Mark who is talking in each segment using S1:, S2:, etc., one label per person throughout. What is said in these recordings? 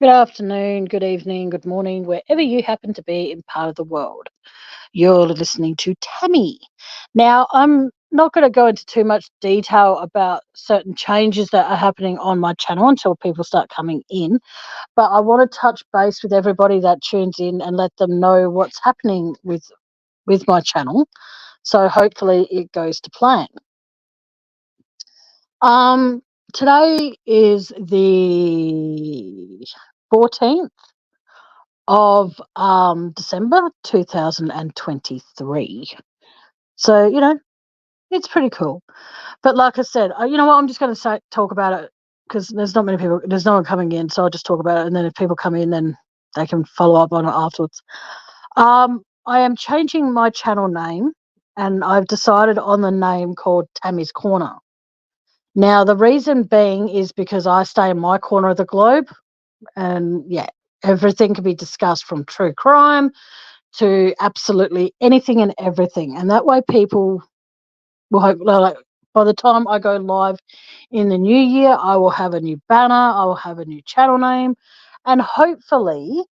S1: Good afternoon, good evening, good morning, wherever you happen to be in part of the world. You're listening to Tammy. Now, I'm not going to go into too much detail about certain changes that are happening on my channel until people start coming in, but I want to touch base with everybody that tunes in and let them know what's happening with my channel. So hopefully it goes to plan. Um, Today is the 14th of December 2023. So, it's pretty cool. But like I said, you know what? I'm just going to talk about it because there's not many people, there's no one coming in. So I'll just talk about it. And then if people come in, then they can follow up on it afterwards. I am changing my channel name and I've decided on the name called Tammy's Corner. Now, the reason being is because I stay in my corner of the globe and yeah, everything can be discussed from true crime to absolutely anything and everything. And that way people will hope, like, by the time I go live in the new year, I will have a new banner, I will have a new channel name, and hopefully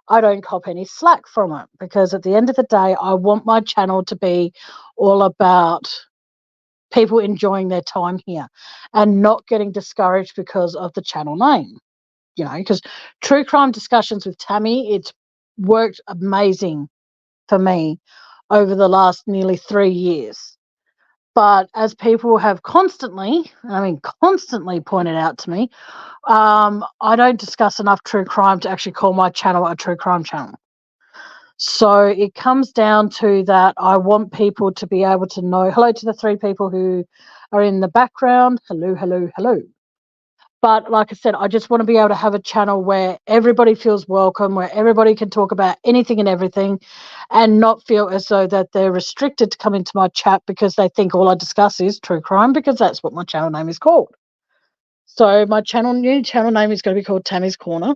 S1: I don't cop any slack from it because at the end of the day, I want my channel to be all about people enjoying their time here and not getting discouraged because of the channel name. Because true crime discussions with Tammy, it's worked amazing for me over the last nearly 3 years. But as people have constantly pointed out to me, I don't discuss enough true crime to actually call my channel a true crime channel. So it comes down to that I want people to be able to know, hello to the 3 people who are in the background. Hello, hello, hello. But like I said, I just want to be able to have a channel where everybody feels welcome, where everybody can talk about anything and everything and not feel as though that they're restricted to come into my chat because they think all I discuss is true crime, because that's what my channel name is called. So my new channel name is going to be called Tammy's Corner.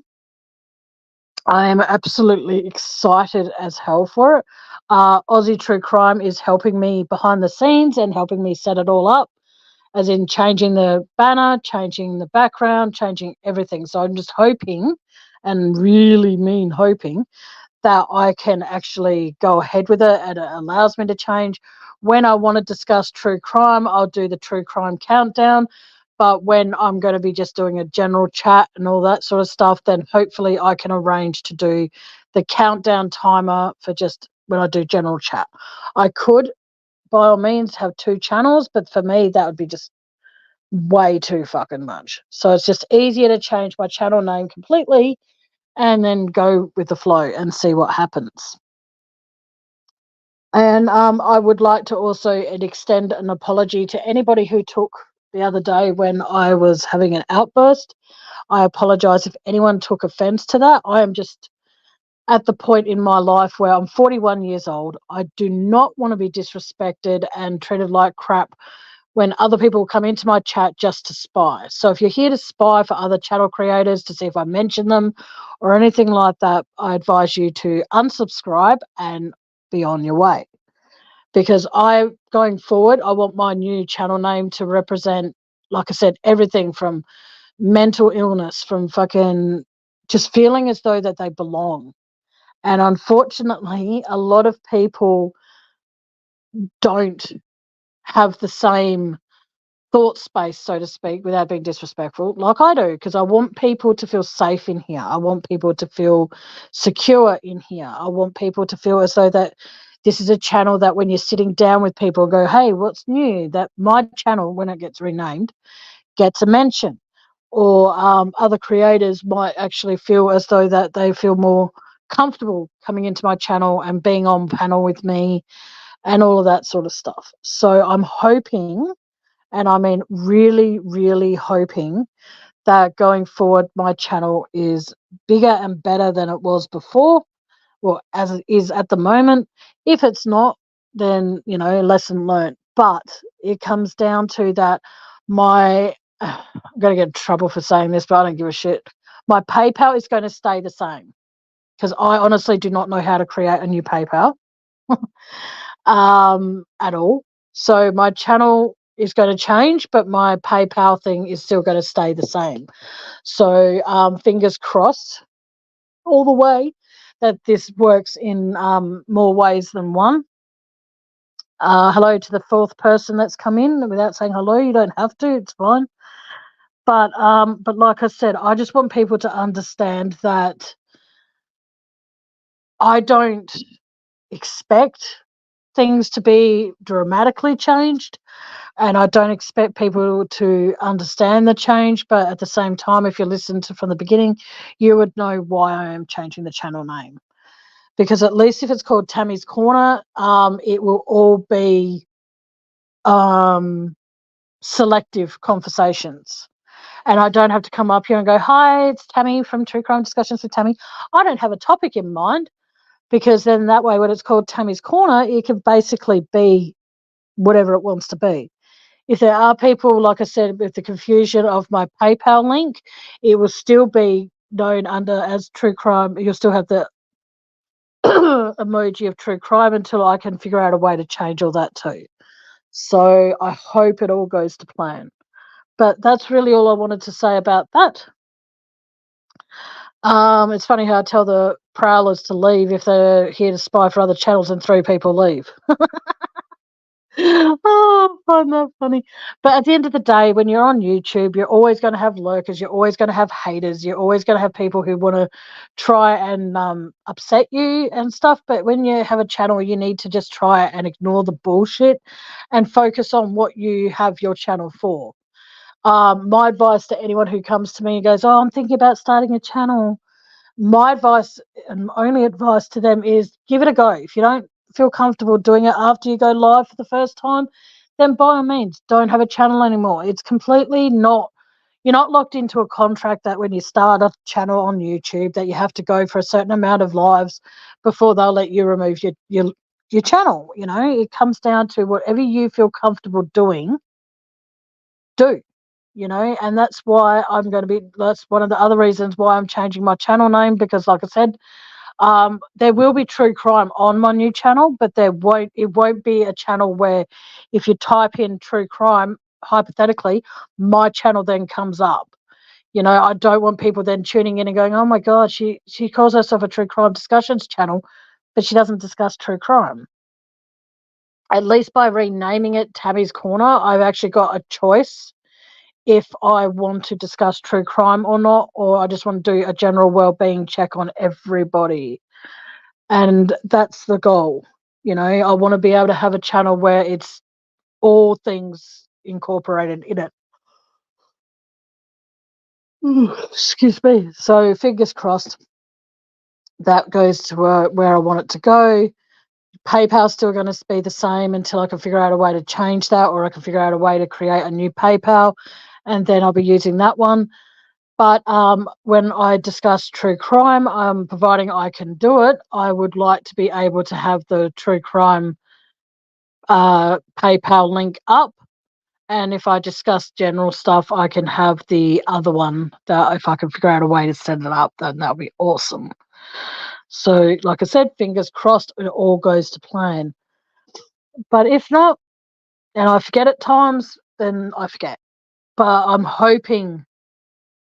S1: I am absolutely excited as hell for it. Aussie True Crime is helping me behind the scenes and helping me set it all up, as in changing the banner, changing the background, changing everything. So I'm just hoping, and really mean hoping, that I can actually go ahead with it and it allows me to change. When I want to discuss true crime, I'll do the true crime countdown. But when I'm going to be just doing a general chat and all that sort of stuff, then hopefully I can arrange to do the countdown timer for just when I do general chat. I could, by all means, have 2 channels, but for me, that would be just way too fucking much. So it's just easier to change my channel name completely and then go with the flow and see what happens. And I would like to also extend an apology to anybody who took the other day when I was having an outburst. I apologize if anyone took offense to that. I am just at the point in my life where I'm 41 years old. I do not want to be disrespected and treated like crap when other people come into my chat just to spy. So if you're here to spy for other channel creators to see if I mention them or anything like that, I advise you to unsubscribe and be on your way. Because going forward, I want my new channel name to represent, like I said, everything from mental illness, from fucking just feeling as though that they belong. And unfortunately, a lot of people don't have the same thought space, so to speak, without being disrespectful, like I do, because I want people to feel safe in here. I want people to feel secure in here. I want people to feel as though that this is a channel that when you're sitting down with people, go, hey, what's new? That my channel, when it gets renamed, gets a mention. Or other creators might actually feel as though that they feel more comfortable coming into my channel and being on panel with me and all of that sort of stuff. So I'm hoping, and I mean really, really hoping, that going forward my channel is bigger and better than it was before, well, as it is at the moment. If it's not, then, lesson learned. But it comes down to that I'm going to get in trouble for saying this, but I don't give a shit. My PayPal is going to stay the same because I honestly do not know how to create a new PayPal at all. So my channel is going to change, but my PayPal thing is still going to stay the same. So fingers crossed all the way that this works in more ways than one. Hello to the fourth person that's come in without saying hello. You don't have to, it's fine. But like I said, I just want people to understand that I don't expect things to be dramatically changed, and I don't expect people to understand the change. But at the same time, if you listen to from the beginning, you would know why I am changing the channel name. Because at least if it's called Tammy's Corner, it will all be selective conversations. And I don't have to come up here and go, hi, it's Tammy from True Crime Discussions with Tammy. I don't have a topic in mind, because then that way when it's called Tammy's Corner, it can basically be whatever it wants to be. If there are people, like I said, with the confusion of my PayPal link, it will still be known under as True Crime. You'll still have the emoji of True Crime until I can figure out a way to change all that too. So I hope it all goes to plan. But that's really all I wanted to say about that. It's funny how I tell the prowlers to leave if they're here to spy for other channels and 3 people leave. Oh, I find that funny. But at the end of the day, when you're on YouTube, you're always going to have lurkers, you're always going to have haters, you're always going to have people who want to try and upset you and stuff. But when you have a channel, you need to just try and ignore the bullshit and focus on what you have your channel for. My advice to anyone who comes to me and goes, oh, I'm thinking about starting a channel, my advice and only advice to them is give it a go. If you don't feel comfortable doing it after you go live for the first time, then by all means, don't have a channel anymore. It's completely not, you're not locked into a contract that when you start a channel on YouTube that you have to go for a certain amount of lives before they'll let you remove your channel. You know, it comes down to whatever you feel comfortable doing, do. You know, and that's why that's one of the other reasons why I'm changing my channel name, because like I said, there will be true crime on my new channel, but it won't be a channel where if you type in true crime, hypothetically, my channel then comes up. You know, I don't want people then tuning in and going, oh my God, she calls herself a true crime discussions channel, but she doesn't discuss true crime. At least by renaming it Tammy's Corner, I've actually got a choice if I want to discuss true crime or not, or I just want to do a general well-being check on everybody. And that's the goal. You know, I want to be able to have a channel where it's all things incorporated in it. Ooh, excuse me. So fingers crossed that goes to where I want it to go. PayPal's still going to be the same until I can figure out a way to change that, or I can figure out a way to create a new PayPal, and then I'll be using that one. But when I discuss true crime, providing I can do it, I would like to be able to have the true crime PayPal link up. And if I discuss general stuff, I can have the other one. That if I can figure out a way to set it up, then that would be awesome. So, like I said, fingers crossed it all goes to plan. But if not, and I forget at times, then I forget. But I'm hoping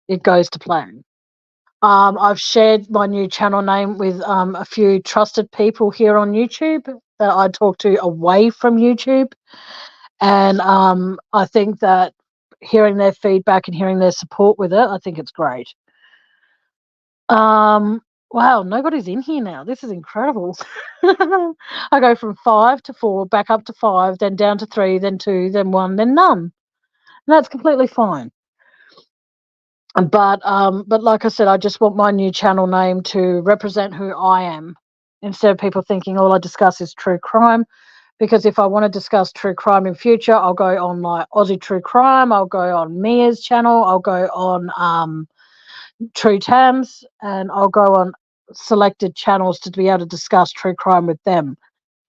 S1: it goes to plan. I've shared my new channel name with a few trusted people here on YouTube that I talk to away from YouTube. And I think that hearing their feedback and hearing their support with it, I think it's great. Wow, nobody's in here now. This is incredible. I go from 5 to 4, back up to 5, then down to 3, then 2, then 1, then none. And that's completely fine. But like I said, I just want my new channel name to represent who I am, instead of people thinking all I discuss is true crime. Because if I want to discuss true crime in future, I'll go on like Aussie True Crime, I'll go on Mia's channel, I'll go on True Tams, and I'll go on selected channels to be able to discuss true crime with them.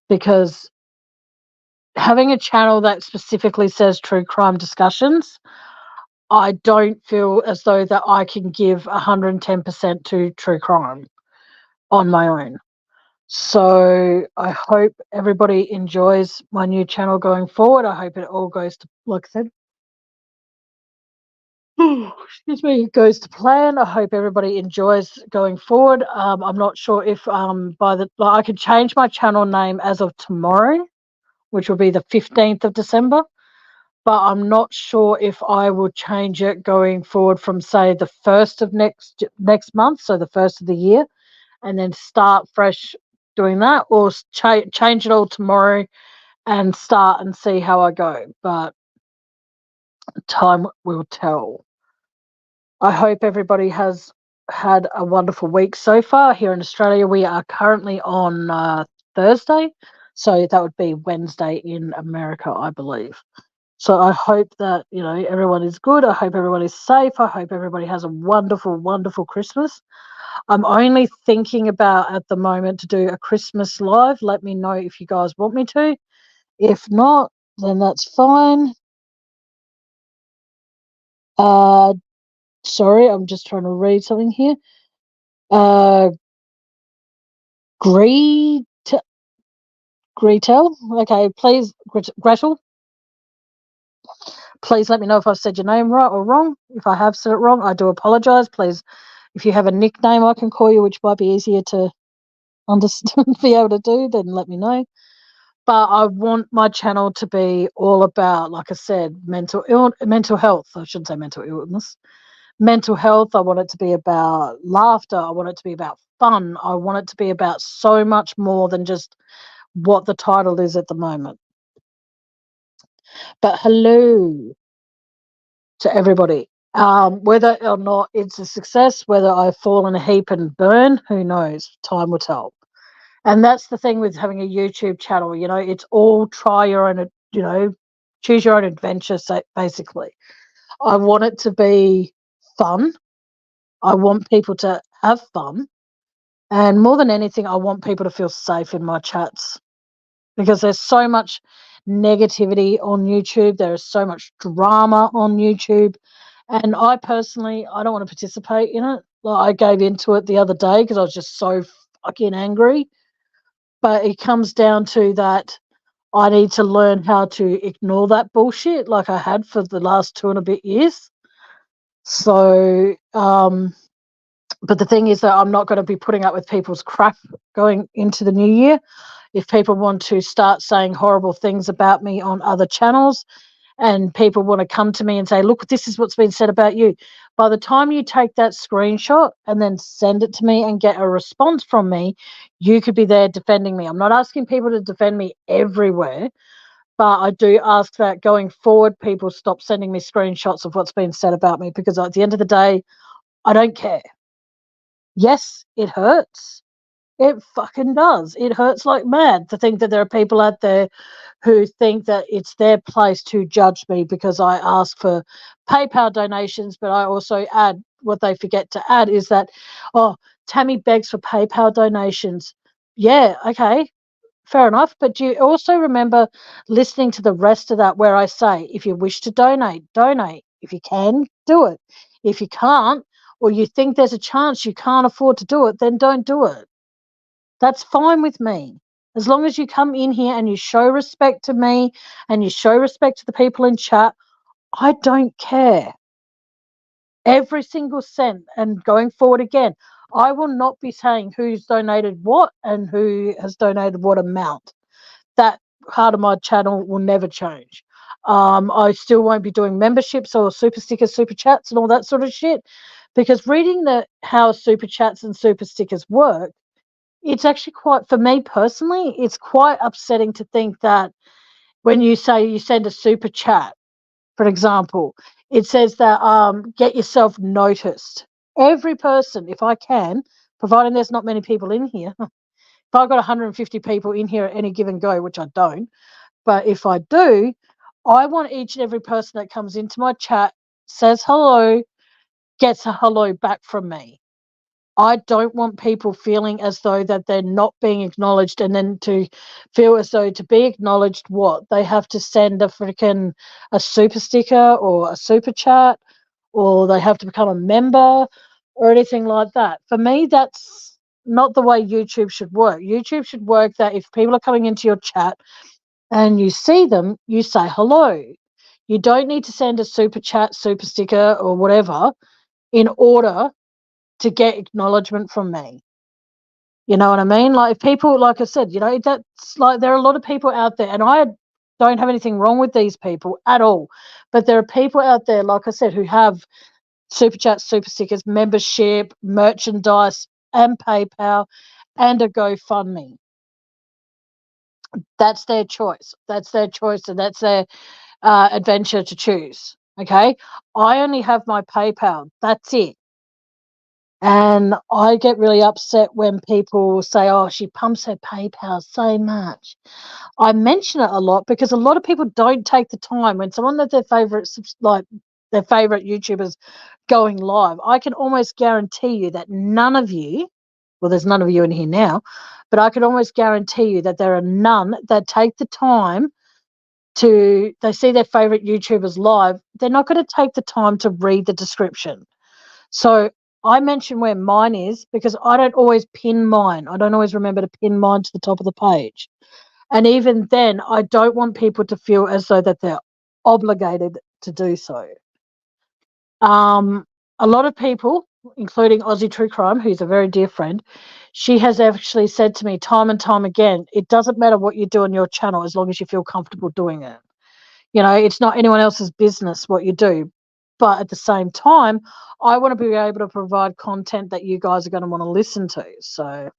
S1: Because having a channel that specifically says true crime discussions, I don't feel as though that I can give 110% to true crime on my own. So I hope everybody enjoys my new channel going forward. I hope it all goes to, like I said, excuse me, goes to plan. I hope everybody enjoys going forward. I'm not sure if I could change my channel name as of tomorrow, which will be the 15th of December. But I'm not sure if I will change it going forward from, say, the first of next month, so the first of the year, and then start fresh doing that, or change it all tomorrow and start and see how I go. But time will tell. I hope everybody has had a wonderful week so far. Here in Australia, we are currently on Thursday, so that would be Wednesday in America, I believe. So I hope that, everyone is good. I hope everyone is safe. I hope everybody has a wonderful, wonderful Christmas. I'm only thinking about at the moment to do a Christmas live. Let me know if you guys want me to. If not, then that's fine. Sorry, I'm just trying to read something here. Gretel. Okay, please, Gretel. Please let me know if I've said your name right or wrong. If I have said it wrong, I do apologise. Please, if you have a nickname I can call you, which might be easier to understand, be able to do, then let me know. But I want my channel to be all about, like I said, mental health. I shouldn't say mental illness. Mental health. I want it to be about laughter. I want it to be about fun. I want it to be about so much more than just what the title is at the moment. But hello to everybody. Whether or not it's a success, whether I fall in a heap and burn, who knows? Time will tell. And that's the thing with having a YouTube channel. It's all try your own, choose your own adventure, basically. I want it to be fun. I want people to have fun. And more than anything, I want people to feel safe in my chats, because there's so much negativity on YouTube. There is so much drama on YouTube. And I personally, I don't want to participate in it. Like, I gave into it the other day because I was just so fucking angry. But it comes down to that I need to learn how to ignore that bullshit like I had for the last 2 and a bit years. So, but the thing is that I'm not going to be putting up with people's crap going into the new year. If people want to start saying horrible things about me on other channels, and people want to come to me and say, look, this is what's been said about you, by the time you take that screenshot and then send it to me and get a response from me, you could be there defending me. I'm not asking people to defend me everywhere, but I do ask that going forward, people stop sending me screenshots of what's been said about me, because at the end of the day, I don't care. Yes, it hurts. It fucking does. It hurts like mad to think that there are people out there who think that it's their place to judge me because I ask for PayPal donations, but I also add, what they forget to add is that, oh, Tammy begs for PayPal donations. Yeah, okay, fair enough. But do you also remember listening to the rest of that, where I say, if you wish to donate, donate. If you can, do it. If you can't, or you think there's a chance you can't afford to do it, then don't do it. That's fine with me. As long as you come in here and you show respect to me and you show respect to the people in chat, I don't care. Every single cent. And going forward again, I will not be saying who's donated what and who has donated what amount. That part of my channel will never change. I still won't be doing memberships or super stickers, super chats and all that sort of shit, because reading how super chats and super stickers work, it's actually quite, for me personally, it's quite upsetting to think that when you say you send a super chat, for example, it says that get yourself noticed. Every person, if I can, providing there's not many people in here, if I've got 150 people in here at any given go, which I don't, but if I do, I want each and every person that comes into my chat, says hello, gets a hello back from me. I don't want people feeling as though that they're not being acknowledged, and then to feel as though to be acknowledged, what, they have to send a super sticker or a super chat, or they have to become a member or anything like that. For me, that's not the way YouTube should work. YouTube should work that if people are coming into your chat and you see them, you say hello. You don't need to send a super chat, super sticker, or whatever in order to get acknowledgement from me. You know what I mean? Like, if people, like I said, you know, that's like, there are a lot of people out there, and I don't have anything wrong with these people at all. But there are people out there, like I said, who have super chats, super stickers, membership, merchandise, and PayPal, and a GoFundMe. That's their choice. That's their choice, and that's their adventure to choose. Okay, I only have my PayPal. That's it. And I get really upset when people say, "Oh, she pumps her PayPal so much." I mention it a lot because a lot of people don't take the time when someone that their favorite, like their favorite YouTubers, going live. I can almost guarantee you that none of you, well, there's none of you in here now, but I can almost guarantee you that there are none that take the time to, they see their favorite YouTubers live, they're not going to take the time to read the description. So I mention where mine is because I don't always pin mine. I don't always remember to pin mine to the top of the page. And even then, I don't want people to feel as though that they're obligated to do so. A lot of people, including Aussie True Crime, who's a very dear friend, she has actually said to me time and time again, it doesn't matter what you do on your channel as long as you feel comfortable doing it. You know, it's not anyone else's business what you do. But at the same time, I want to be able to provide content that you guys are going to want to listen to. So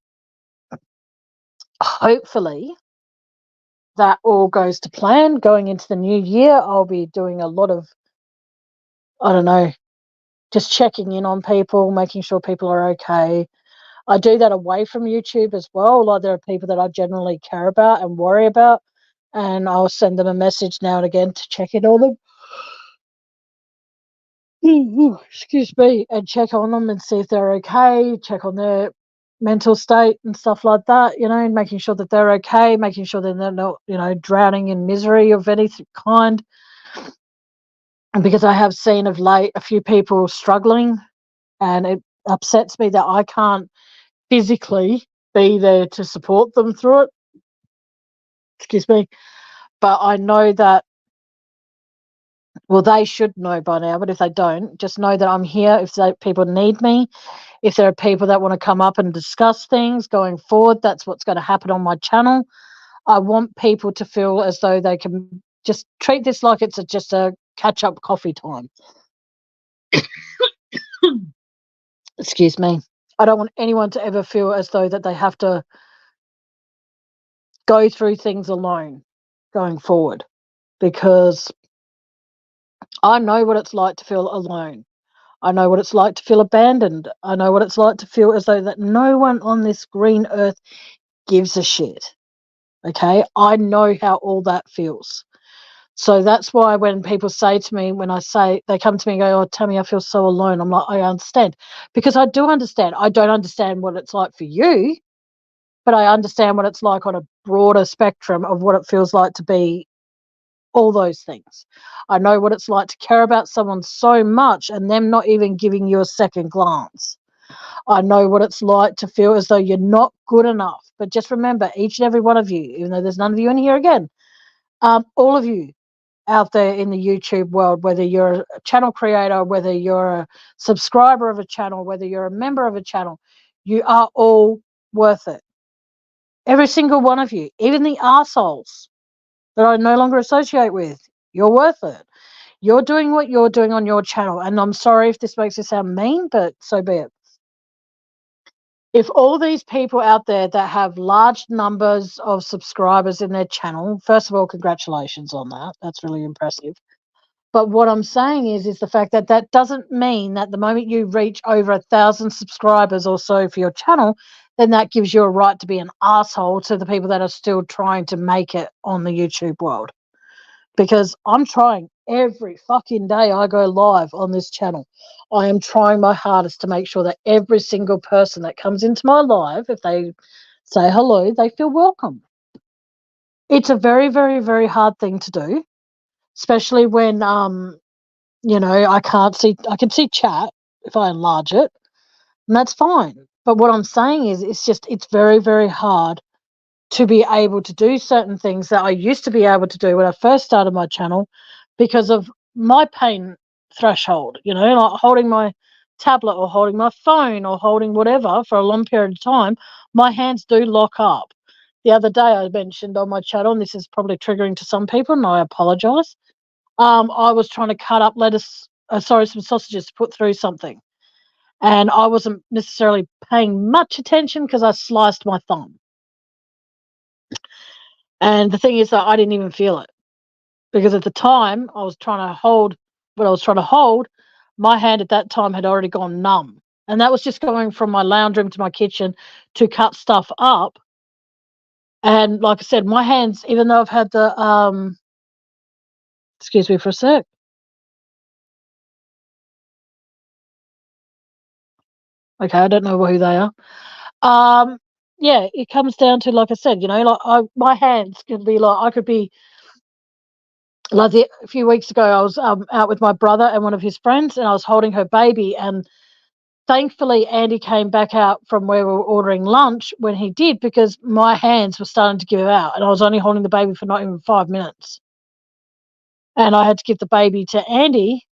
S1: hopefully that all goes to plan. Going into the new year, I'll be doing a lot of, I don't know, just checking in on people, making sure people are okay. I do that away from YouTube as well. Like, there are people that I generally care about and worry about, and I'll send them a message now and again to check in on them. Excuse me, and check on them and see if they're okay, check on their mental state and stuff like that, you know, making sure that they're okay, making sure that they're not, you know, drowning in misery of any kind. And because I have seen of late a few people struggling, and it upsets me that I can't physically be there to support them through it. Excuse me. But I know that, well, they should know by now, but if they don't, just know that I'm here if people need me. If there are people that want to come up and discuss things going forward, that's what's going to happen on my channel. I want people to feel as though they can just treat this like it's just a catch-up coffee time. Excuse me. I don't want anyone to ever feel as though that they have to go through things alone going forward, because I know what it's like to feel alone. I know what it's like to feel abandoned. I know what it's like to feel as though that no one on this green earth gives a shit. Okay? I know how all that feels. So that's why when people say to me, when I say, they come to me and go, "Oh, Tammy, I feel so alone." I'm like, I understand. Because I do understand. I don't understand what it's like for you, but I understand what it's like on a broader spectrum of what it feels like to be all those things. I know what it's like to care about someone so much and them not even giving you a second glance. I know what it's like to feel as though you're not good enough. But just remember, each and every one of you, even though there's none of you in here again, all of you out there in the YouTube world, whether you're a channel creator, whether you're a subscriber of a channel, whether you're a member of a channel, you are all worth it. Every single one of you, even the arseholes that I no longer associate with, you're worth it. You're doing what you're doing on your channel. And I'm sorry if this makes it sound mean, but so be it. If all these people out there that have large numbers of subscribers in their channel, first of all, congratulations on that. That's really impressive. But what I'm saying is the fact that that doesn't mean that the moment you reach over 1,000 subscribers or so for your channel, then that gives you a right to be an asshole to the people that are still trying to make it on the YouTube world. Because I'm trying every fucking day I go live on this channel. I am trying my hardest to make sure that every single person that comes into my live, if they say hello, they feel welcome. It's a very, very, very hard thing to do, especially when you know, I can see chat if I enlarge it, and that's fine. But what I'm saying is, it's very, very hard to be able to do certain things that I used to be able to do when I first started my channel because of my pain threshold, like holding my tablet or holding my phone or holding whatever for a long period of time, my hands do lock up. The other day I mentioned on my channel, and this is probably triggering to some people, and I apologize. I was trying to cut up some sausages to put through something. And I wasn't necessarily paying much attention because I sliced my thumb. And the thing is that I didn't even feel it because at the time I was trying to hold what I was trying to hold. My hand at that time had already gone numb. And that was just going from my lounge room to my kitchen to cut stuff up. And like I said, my hands, even though I've had excuse me for a sec. Okay, I don't know who they are. Yeah, it comes down to, like I said, my hands can be like, I could be like a few weeks ago, I was out with my brother and one of his friends, and I was holding her baby. And thankfully, Andy came back out from where we were ordering lunch when he did, because my hands were starting to give out, and I was only holding the baby for not even 5 minutes. And I had to give the baby to Andy,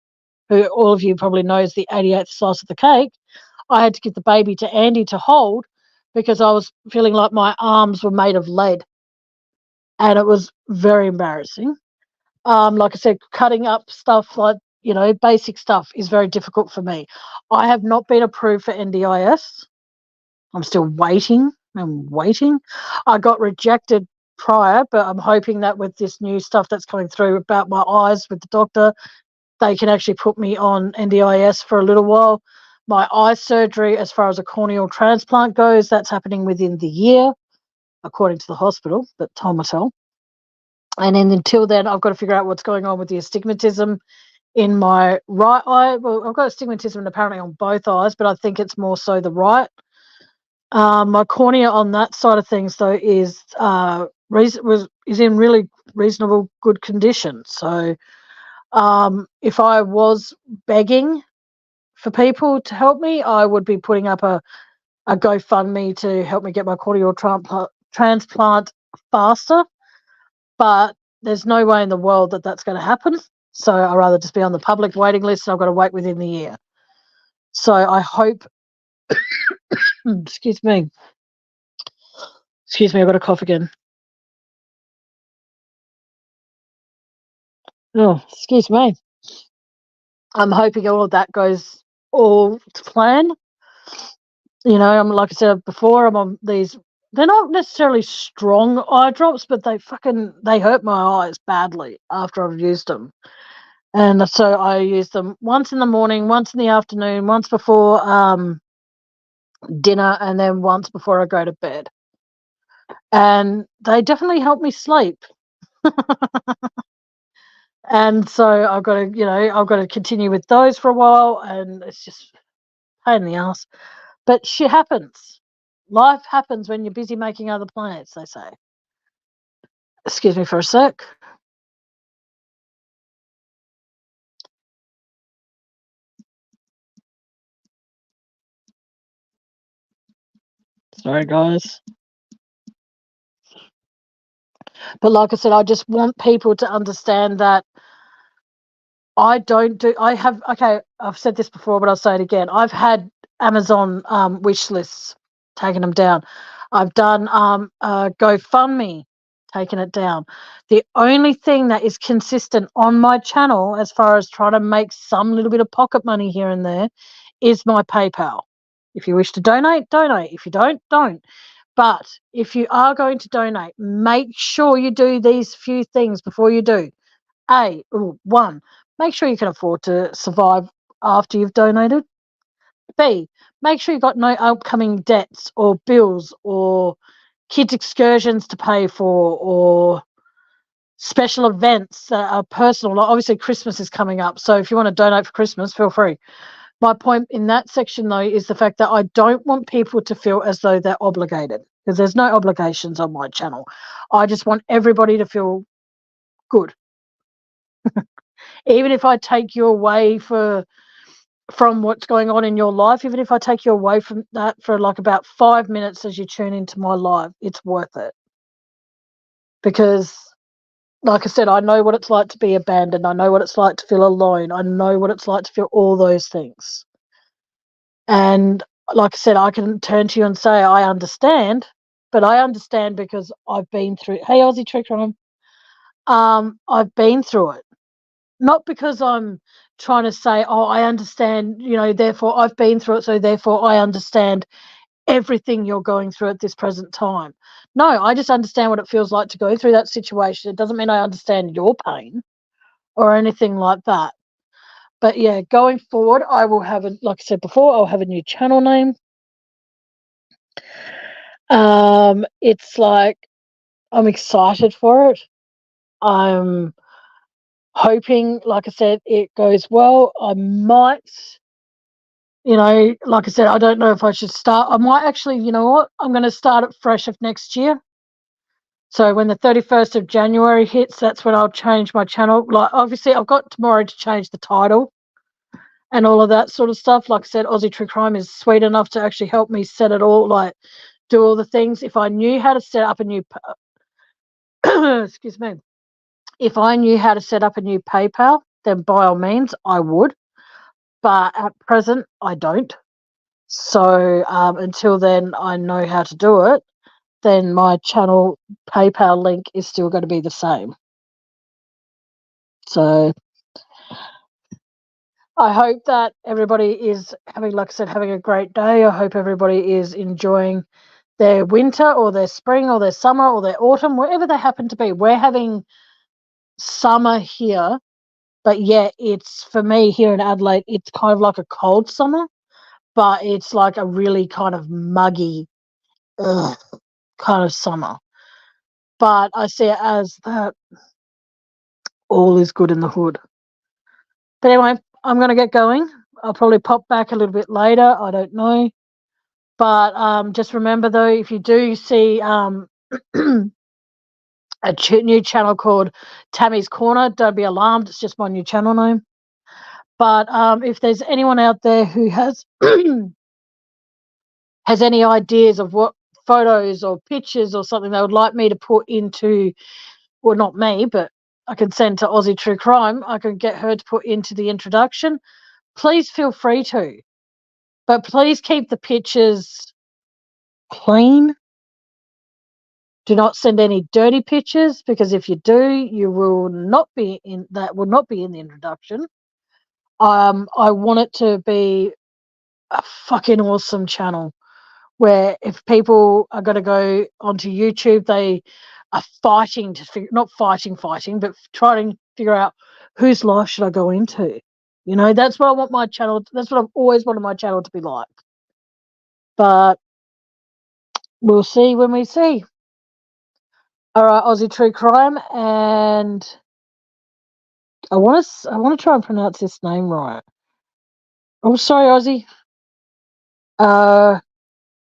S1: who all of you probably know is the 88th slice of the cake. I had to give the baby to Andy to hold because I was feeling like my arms were made of lead, and it was very embarrassing. Like I said, cutting up stuff like, basic stuff is very difficult for me. I have not been approved for NDIS. I'm still waiting. I got rejected prior, but I'm hoping that with this new stuff that's coming through about my eyes with the doctor, they can actually put me on NDIS for a little while. My eye surgery, as far as a corneal transplant goes, that's happening within the year, according to the hospital, but time will tell. And then until then, I've got to figure out what's going on with the astigmatism in my right eye. Well, I've got astigmatism apparently on both eyes, but I think it's more so the right. My cornea on that side of things, though, is in really reasonable good condition. So if I was begging for people to help me, I would be putting up a GoFundMe to help me get my corneal transplant faster. But there's no way in the world that that's going to happen. So I'd rather just be on the public waiting list, and I've got to wait within the year. So I hope, excuse me, I've got a cough again. Oh, excuse me. I'm hoping all of that goes all to plan. I'm, like I said before, I'm on these, they're not necessarily strong eye drops, but they hurt my eyes badly after I've used them. And so I use them once in the morning, once in the afternoon, once before dinner, and then once before I go to bed. And they definitely help me sleep. And so I've got to continue with those for a while, and it's just pain in the ass. But shit happens. Life happens when you're busy making other plans, they say. Excuse me for a sec. Sorry, guys. But like I said, I just want people to understand that I've said this before, but I'll say it again. I've had Amazon wish lists, taken them down. I've done GoFundMe, taken it down. The only thing that is consistent on my channel, as far as trying to make some little bit of pocket money here and there, is my PayPal. If you wish to donate, donate. If you don't. But if you are going to donate, make sure you do these few things before you do. One, make sure you can afford to survive after you've donated. B, make sure you've got no upcoming debts or bills or kids' excursions to pay for or special events that are personal. Like obviously, Christmas is coming up, so if you want to donate for Christmas, feel free. My point in that section, though, is the fact that I don't want people to feel as though they're obligated, because there's no obligations on my channel. I just want everybody to feel good. Even if I take you away for from what's going on in your life, even if I take you away from that for like about 5 minutes as you tune into my live, it's worth it. Because, like I said, I know what it's like to be abandoned. I know what it's like to feel alone. I know what it's like to feel all those things. And like I said, I can turn to you and say, I understand, but I understand because I've been through, hey, Aussie True Crime, I've been through it. Not because I'm trying to say, oh, I understand, therefore I've been through it, so therefore I understand everything you're going through at this present time. No, I just understand what it feels like to go through that situation. It doesn't mean I understand your pain or anything like that. But yeah, going forward, I will have like I said before, I'll have a new channel name. It's like I'm excited for it. I'm hoping, like I said, it goes well. I might, like I said, I don't know if I should start. I might actually, you know what? I'm going to start it fresh of next year. So when the 31st of January hits, that's when I'll change my channel. Like, obviously, I've got tomorrow to change the title and all of that sort of stuff. Like I said, Aussie True Crime is sweet enough to actually help me set it all, like do all the things. If I knew how to set up a new, excuse me, if I knew how to set up a new PayPal, then by all means I would. But at present, I don't. So until then, I know how to do it. Then my channel PayPal link is still going to be the same. So I hope that everybody is having, like I said, having a great day. I hope everybody is enjoying their winter or their spring or their summer or their autumn, wherever they happen to be. We're having summer here, but yeah, it's for me here in Adelaide, it's kind of like a cold summer, but it's like a really kind of muggy kind of summer. But I see it as that all is good in the hood. But anyway, I'm going to get going. I'll probably pop back a little bit later. I don't know. But just remember, though, if you do see a new channel called Tammy's Corner, don't be alarmed. It's just my new channel name. But if there's anyone out there who has has any ideas of what photos or pictures or something they would like me to put into, well, not me, but I can send to Aussie True Crime, I can get her to put into the introduction, please feel free to. But please keep the pictures clean. Do not send any dirty pictures, because if you do, you will not be in that will not be in the introduction. I want it to be a fucking awesome channel where if people are going to go onto YouTube, they are fighting to figure, not fighting, but trying to figure out whose life should I go into. That's what I want my channel. That's what I've always wanted my channel to be like. But we'll see when we see. All right, Aussie True Crime, and I want to try and pronounce this name right. Oh, sorry, Aussie.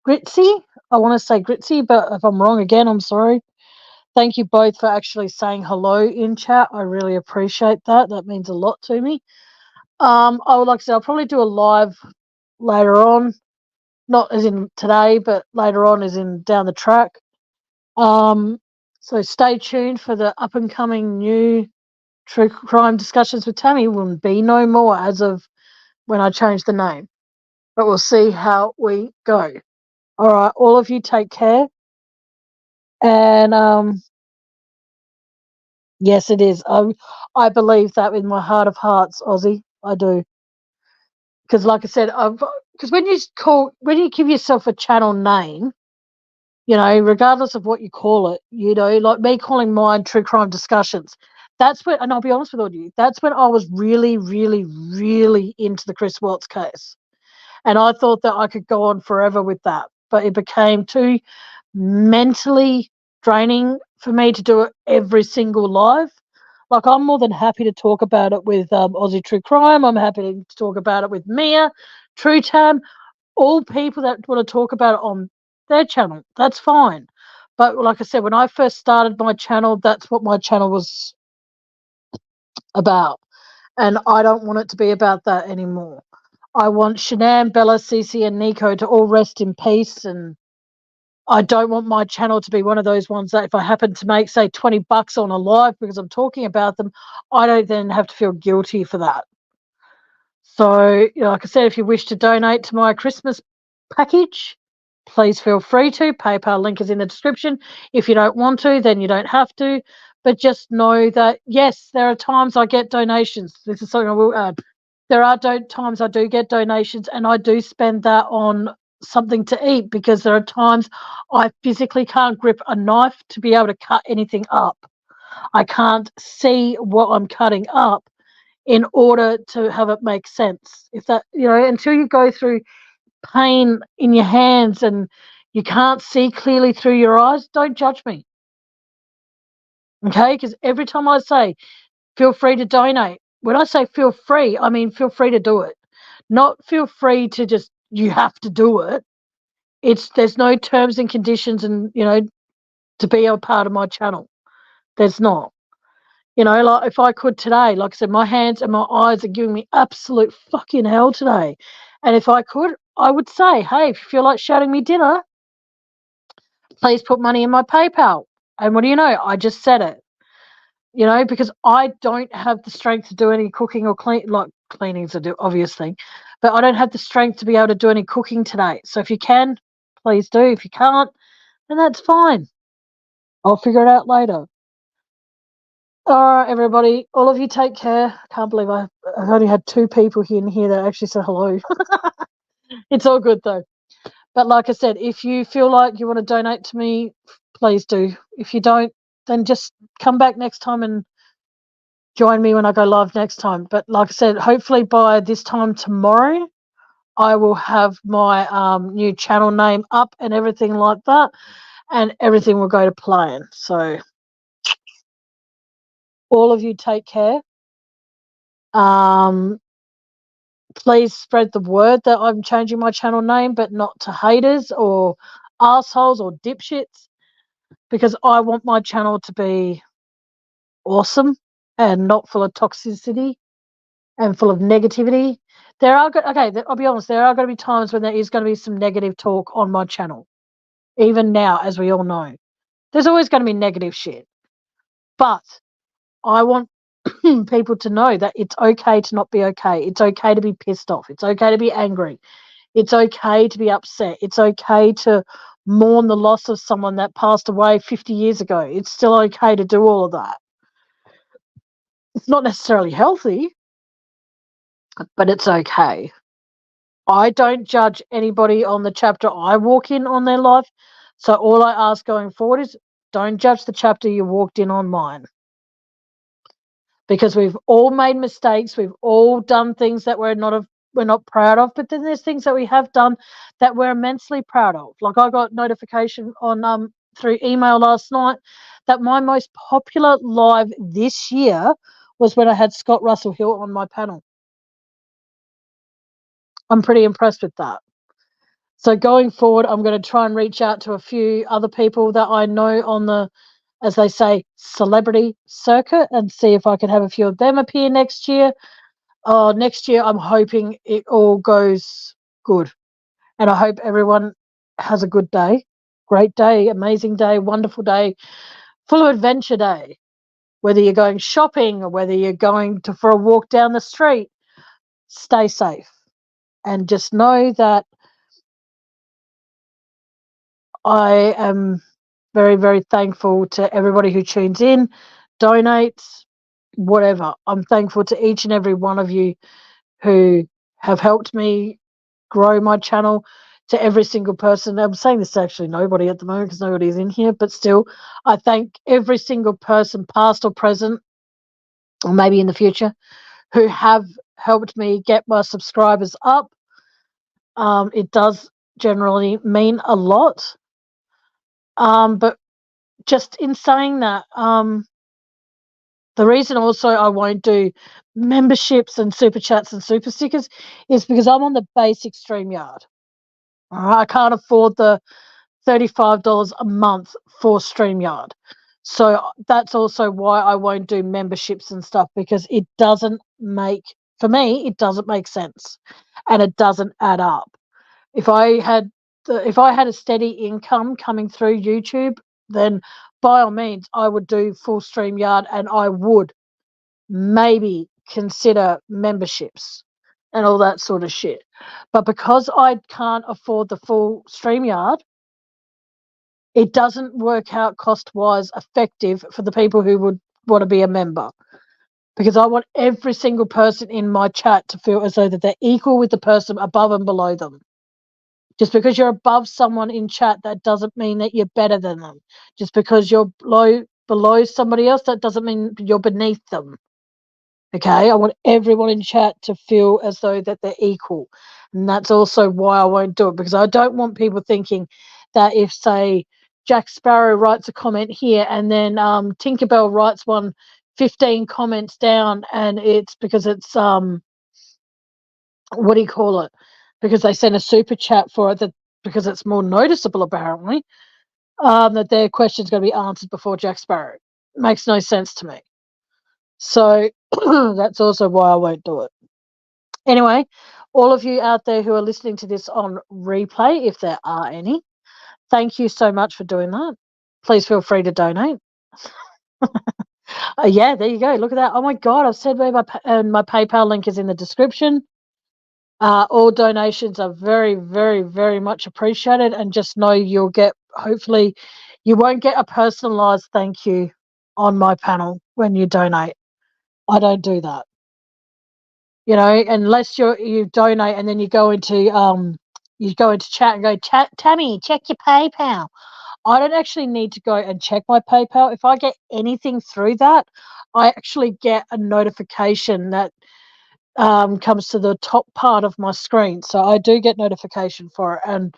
S1: Gritzy. I want to say Gritzy, but if I'm wrong again, I'm sorry. Thank you both for actually saying hello in chat. I really appreciate that. That means a lot to me. I would like to say I'll probably do a live later on, not as in today, but later on as in down the track. So stay tuned for the up and coming new True Crime Discussions with Tammy. Will be no more as of when I change the name, but we'll see how we go. All right, all of you take care. And yes, it is. I believe that with my heart of hearts, Aussie. I do. Because, like I said, because when you give yourself a channel name, regardless of what you call it, like me calling mine True Crime Discussions, that's when, and I'll be honest with all of you, that's when I was really, really, really into the Chris Watts case. And I thought that I could go on forever with that, but it became too mentally draining for me to do it every single live. Like, I'm more than happy to talk about it with Aussie True Crime. I'm happy to talk about it with Mia, True Tam, all people that want to talk about it on their channel. That's fine. But like I said, when I first started my channel, that's what my channel was about. And I don't want it to be about that anymore. I want Shanann, Bella, Cece, and Nico to all rest in peace. And I don't want my channel to be one of those ones that if I happen to make, say, $20 on a live because I'm talking about them, I don't then have to feel guilty for that. So, like I said, if you wish to donate to my Christmas package, please feel free to. PayPal link is in the description. If you don't want to, then you don't have to. But just know that, yes, there are times I get donations. This is something I will add. There are times I do get donations, and I do spend that on something to eat because there are times I physically can't grip a knife to be able to cut anything up. I can't see what I'm cutting up in order to have it make sense. If that, until you go through pain in your hands and you can't see clearly through your eyes, don't judge me. Okay? Because every time I say, feel free to donate, when I say feel free, I mean feel free to do it. Not feel free to just, you have to do it. There's no terms and conditions and, to be a part of my channel. There's not. Like if I could today, like I said, my hands and my eyes are giving me absolute fucking hell today. And if I could, I would say, hey, if you feel like shouting me dinner, please put money in my PayPal. And what do you know? I just said it. Because I don't have the strength to do any cooking or cleaning's a obvious thing, but I don't have the strength to be able to do any cooking today. So if you can, please do. If you can't, then that's fine. I'll figure it out later. All right, everybody. All of you take care. I can't believe I've only had 2 people in here that actually said hello. It's all good, though. But like I said, if you feel like you want to donate to me, please do. If you don't, then just come back next time and join me when I go live next time. But like I said, hopefully by this time tomorrow, I will have my new channel name up and everything like that, and everything will go to plan. So all of you take care. Please spread the word that I'm changing my channel name, but not to haters or assholes or dipshits, because I want my channel to be awesome and not full of toxicity and full of negativity. I'll be honest, there are going to be times when there is going to be some negative talk on my channel. Even now, as we all know, there's always going to be negative shit. But I want people to know that it's okay to not be okay. It's okay to be pissed off. It's okay to be angry. It's okay to be upset. It's okay to mourn the loss of someone that passed away 50 years ago. It's still okay to do all of that. It's not necessarily healthy, but it's okay. I don't judge anybody on the chapter I walk in on their life. So all I ask going forward is don't judge the chapter you walked in on mine. Because we've all made mistakes. We've all done things that we're not proud of. But then there's things that we have done that we're immensely proud of. Like I got notification on through email last night that my most popular live this year was when I had Scott Russell Hill on my panel. I'm pretty impressed with that. So going forward, I'm going to try and reach out to a few other people that I know on the, as they say, celebrity circuit, and see if I can have a few of them appear next year. Next year, I'm hoping it all goes good. And I hope everyone has a good day, great day, amazing day, wonderful day, full of adventure day. Whether you're going shopping or whether you're going for a walk down the street, stay safe. And just know that I am very, very thankful to everybody who tunes in, donates, whatever. I'm thankful to each and every one of you who have helped me grow my channel, to every single person. I'm saying this to actually nobody at the moment because nobody's in here, but still, I thank every single person, past or present, or maybe in the future, who have helped me get my subscribers up. It does generally mean a lot. But just in saying that, the reason also I won't do memberships and super chats and super stickers is because I'm on the basic StreamYard. All right, I can't afford the $35 a month for StreamYard. So that's also why I won't do memberships and stuff, because it doesn't make For me, it doesn't make sense, and it doesn't add up. If I had a steady income coming through YouTube, then by all means I would do full StreamYard, and I would maybe consider memberships and all that sort of shit. But because I can't afford the full StreamYard, it doesn't work out cost-wise effective for the people who would want to be a member. Because I want every single person in my chat to feel as though that they're equal with the person above and below them. Just because you're above someone in chat, that doesn't mean that you're better than them. Just because you're below somebody else, that doesn't mean you're beneath them. Okay, I want everyone in chat to feel as though that they're equal. And that's also why I won't do it, because I don't want people thinking that if, say, Jack Sparrow writes a comment here and then Tinkerbell writes 15 comments down, and it's because it's what do you call it? Because they sent a super chat for it, that because it's more noticeable apparently, that their question's going to be answered before Jack Sparrow. Makes no sense to me. So that's also why I won't do it. Anyway, all of you out there who are listening to this on replay, if there are any, thank you so much for doing that. Please feel free to donate. Yeah, there you go. Look at that. Oh my God, I've said where my PayPal link is in the description. All donations are very, very, very much appreciated, and just know you'll get, hopefully, you won't get a personalised thank you on my panel when you donate. I don't do that. You know, unless you donate and then you go into chat and go, Tammy, check your PayPal. I don't actually need to go and check my PayPal. If I get anything through that, I actually get a notification that comes to the top part of my screen. So I do get notification for it. And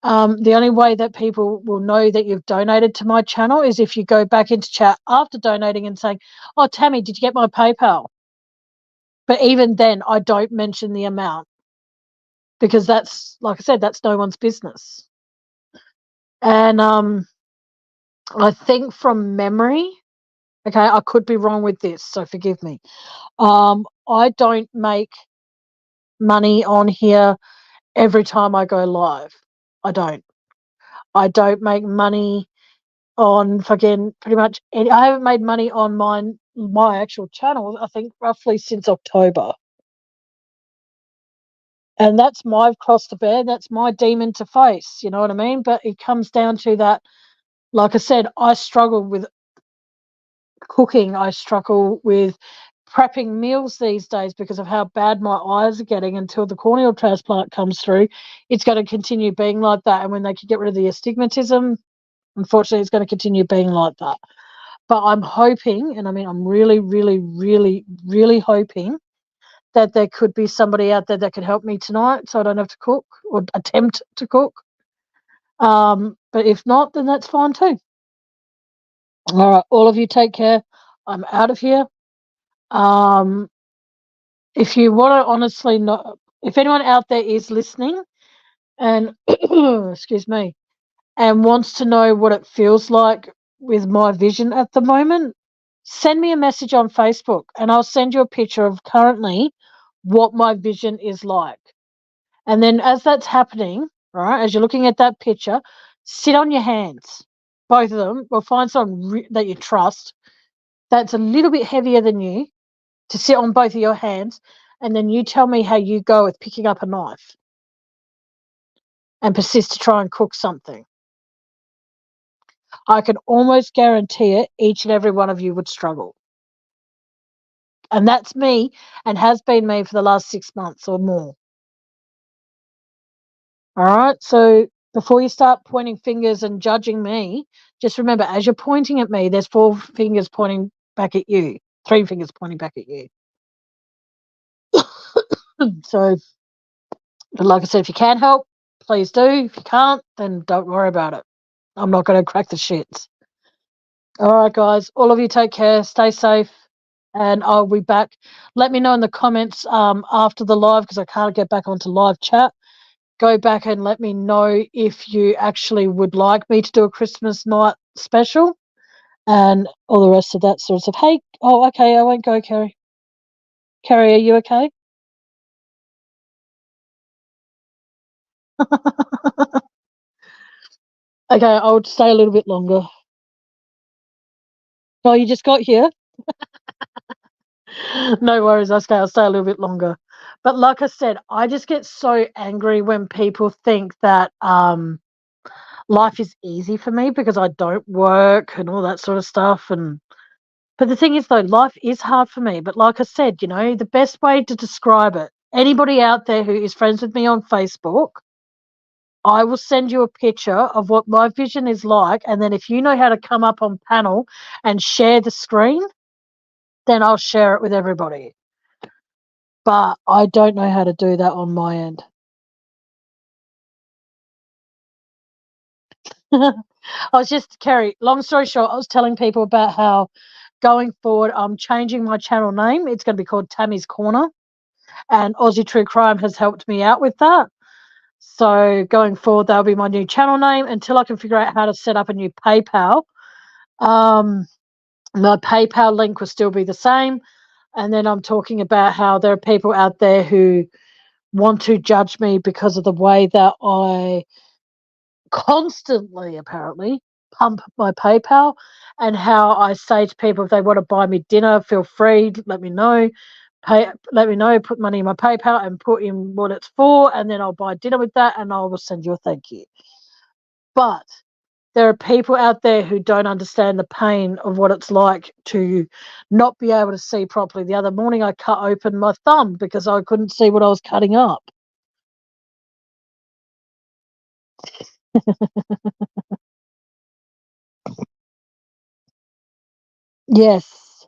S1: the only way that people will know that you've donated to my channel is if you go back into chat after donating and saying, oh, Tammy, did you get my PayPal? But even then, I don't mention the amount, because that's, like I said, that's no one's business. And I think from memory, okay, I could be wrong with this, so forgive me. I don't make money on here every time I go live. I don't make money on fucking pretty much any. I haven't made money on my actual channel, I think, roughly since October. And that's my cross to bear. That's my demon to face. You know what I mean? But it comes down to that. Like I said, I struggle with cooking. I struggle with prepping meals these days because of how bad my eyes are getting. Until the corneal transplant comes through, it's going to continue being like that. And when they can get rid of the astigmatism, unfortunately, it's going to continue being like that. But I'm hoping, and I mean, I'm really, really, really, really hoping that there could be somebody out there that could help me tonight so I don't have to cook or attempt to cook. But if not, then that's fine too. All right, all of you take care. I'm out of here. If you want to honestly know, if anyone out there is listening and, excuse me, and wants to know what it feels like with my vision at the moment, send me a message on Facebook and I'll send you a picture of currently what my vision is like. And then as that's happening, right, as you're looking at that picture, sit on your hands, both of them. Well, find someone that you trust that's a little bit heavier than you to sit on both of your hands, and then you tell me how you go with picking up a knife and persist to try and cook something. I can almost guarantee it, each and every one of you would struggle. And that's me, and has been me for the last 6 months or more. All right, so before you start pointing fingers and judging me, just remember, as you're pointing at me, there's 4 fingers pointing back at you, 3 fingers pointing back at you. So, like I said, if you can help, please do. If you can't, then don't worry about it. I'm not going to crack the shits. All right, guys, all of you take care, stay safe, and I'll be back. Let me know in the comments after the live, because I can't get back onto live chat. Go back and let me know if you actually would like me to do a Christmas night special and all the rest of that sort of stuff. Hey, oh, okay, I won't go, Kerry. Carrie, are you okay? Okay, I'll stay a little bit longer. Oh, you just got here? No worries, I'll stay a little bit longer. But like I said, I just get so angry when people think that life is easy for me because I don't work and all that sort of stuff. And but the thing is, though, life is hard for me. But like I said, the best way to describe it, anybody out there who is friends with me on Facebook, I will send you a picture of what my vision is like. And then if you know how to come up on panel and share the screen, then I'll share it with everybody. But I don't know how to do that on my end. I was just, Kerry, long story short, I was telling people about how going forward, I'm changing my channel name. It's going to be called Tammy's Corner. And Aussie True Crime has helped me out with that. So going forward, that'll be my new channel name until I can figure out how to set up a new PayPal. My PayPal link will still be the same. And then I'm talking about how there are people out there who want to judge me because of the way that I constantly, apparently, pump my PayPal, and how I say to people if they want to buy me dinner, feel free, let me know. Let me know, put money in my PayPal and put in what it's for, and then I'll buy dinner with that and I will send you a thank you. But there are people out there who don't understand the pain of what it's like to not be able to see properly. The other morning I cut open my thumb because I couldn't see what I was cutting up. Yes,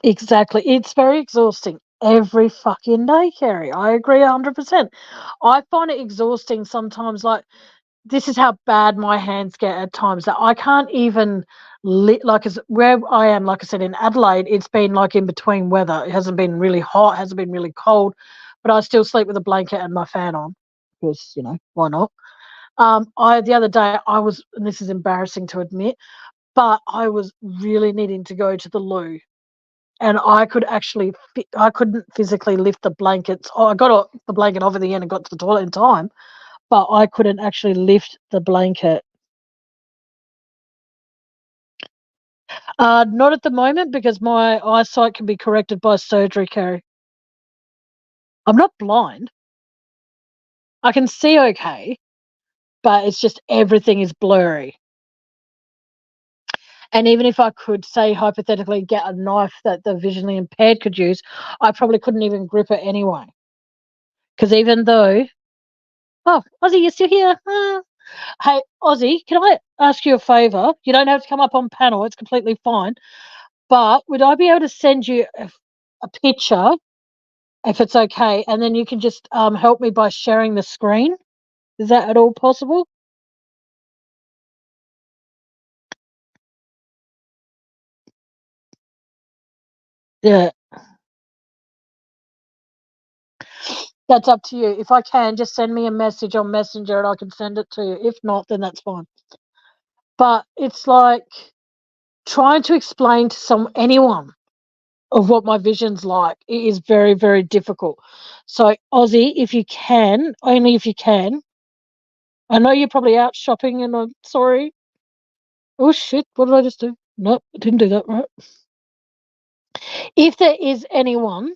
S1: exactly. It's very exhausting every fucking day, Kerry. I agree 100%. I find it exhausting sometimes. Like, this is how bad my hands get at times that I can't even like, as where I am, like I said, in Adelaide, it's been like in between weather. It hasn't been really hot, hasn't been really cold, but I still sleep with a blanket and my fan on because, why not? The other day I was, and this is embarrassing to admit, but I was really needing to go to the loo, and I couldn't physically lift the blankets. Oh, I got the blanket over the end and got to the toilet in time, but I couldn't actually lift the blanket. Not at the moment because my eyesight can be corrected by surgery, Kerry. I'm not blind. I can see okay, but it's just everything is blurry. And even if I could, say, hypothetically get a knife that the visually impaired could use, I probably couldn't even grip it anyway. Because even though, oh, Ozzy, you're still here. Hey, Ozzy, can I ask you a favour? You don't have to come up on panel. It's completely fine. But would I be able to send you a picture, if it's okay, and then you can just help me by sharing the screen? Is that at all possible? Yeah, that's up to you. If I can, just send me a message on Messenger and I can send it to you. If not, then that's fine. But it's like trying to explain to anyone of what my vision's like. It is very, very difficult. So, Ozzy, if you can, only if you can, I know you're probably out shopping and I'm sorry. Oh shit, what did I just do? Nope, I didn't do that right. If there is anyone,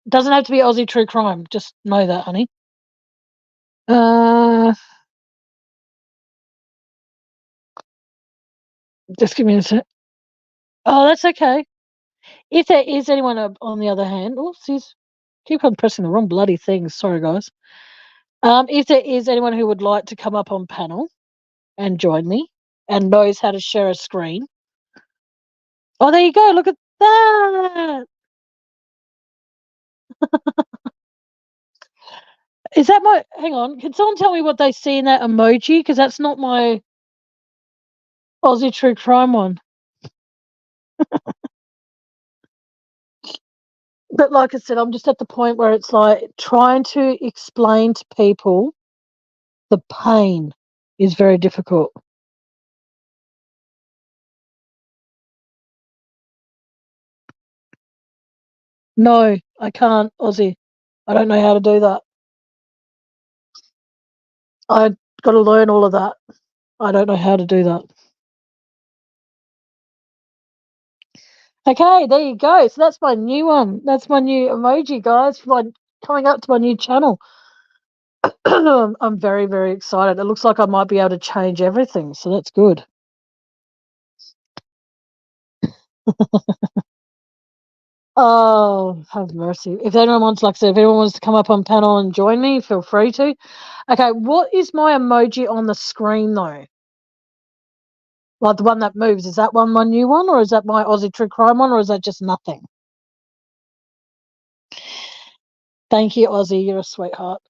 S1: doesn't have to be Aussie True Crime, just know that, honey. Uh, just give me a sec. Oh, that's okay. If there is anyone on the other hand, oh, jeez, keep on pressing the wrong bloody things. Sorry, guys. If there is anyone who would like to come up on panel and join me and knows how to share a screen, oh, there you go. Look at that. Is that my? Hang on. Can someone tell me what they see in that emoji? Because that's not my Aussie True Crime one. But like I said, I'm just at the point where it's like trying to explain to people the pain is very difficult. No, I can't, Aussie. I don't know how to do that. I got to learn all of that. I don't know how to do that. Okay, there you go. So that's my new one. That's my new emoji, guys. Coming up to my new channel. I'm very, very excited. It looks like I might be able to change everything, so that's good. Oh, have mercy. If anyone wants, like I said, if anyone wants to come up on panel and join me, feel free to. Okay, what is my emoji on the screen, though? Like the one that moves, is that one my new one, or is that my Aussie True Crime one, or is that just nothing? Thank you, Aussie. You're a sweetheart.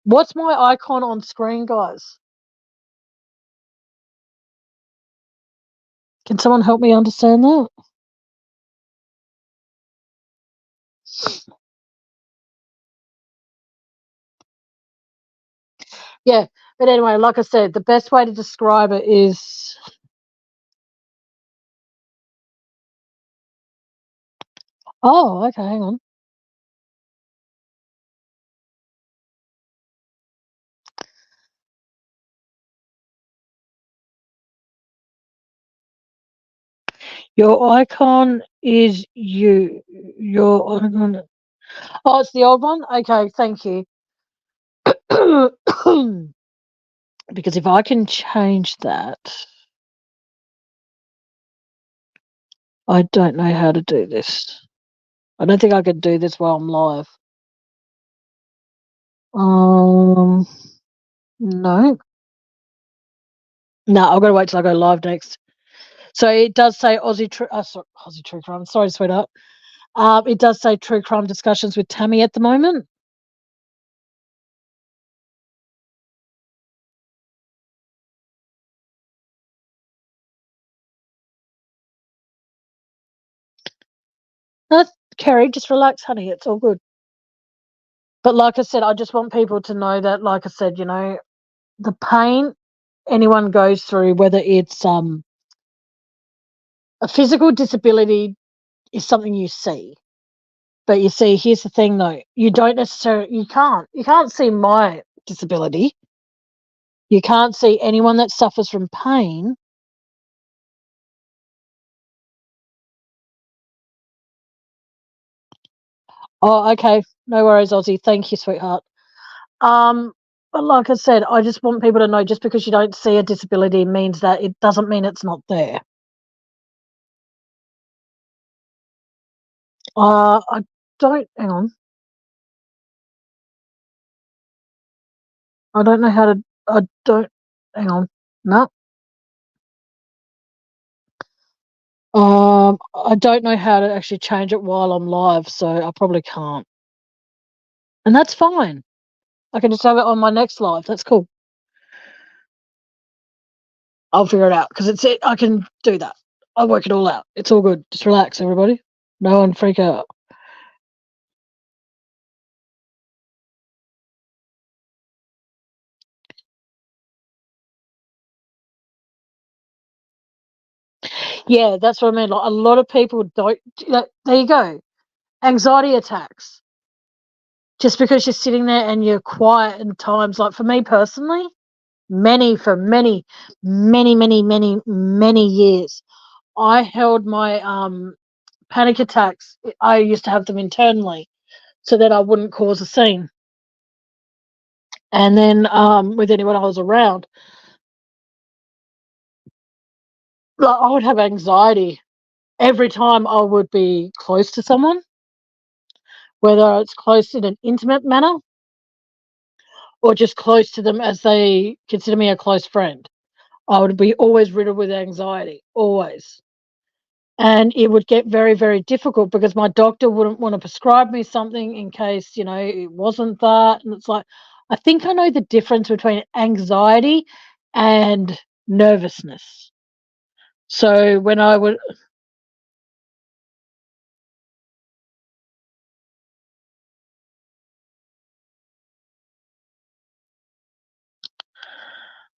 S1: What's my icon on screen, guys? Can someone help me understand that? Yeah, but anyway, like I said, the best way to describe it is... Oh, okay, hang on. Your icon is you. Your icon. Oh, it's the old one? Okay, thank you. Because if I can change that, I don't know how to do this. I don't think I could do this while I'm live. No. No, I've got to wait till I go live next. So it does say Aussie True Crime. Sorry, sweetheart. It does say True Crime Discussions with Tammy at the moment. No, Kerry, just relax, honey. It's all good. But like I said, I just want people to know that, like I said, the pain anyone goes through, whether it's a physical disability, is something you see. But you see, here's the thing though, you can't see my disability. You can't see anyone that suffers from pain. Oh, okay. No worries, Aussie. Thank you, sweetheart. But like I said, I just want people to know, just because you don't see a disability means that it doesn't mean it's not there. I don't, hang on. I don't know how to, I don't, hang on. No. I don't know how to actually change it while I'm live, so I probably can't. And that's fine. I can just have it on my next live. That's cool. I'll figure it out because I can do that. I'll work it all out. It's all good. Just relax, everybody. No one freak out. Yeah, that's what I mean. Like, a lot of people don't. There you go. Anxiety attacks. Just because you're sitting there and you're quiet in times, like for me personally, for many, many, many, many, many years, I held my panic attacks. I used to have them internally so that I wouldn't cause a scene. And then with anyone I was around, like, I would have anxiety every time I would be close to someone, whether it's close in an intimate manner or just close to them as they consider me a close friend. I would be always riddled with anxiety, always. And it would get very, very difficult because my doctor wouldn't want to prescribe me something in case, it wasn't that. And it's like, I think I know the difference between anxiety and nervousness. So when I would...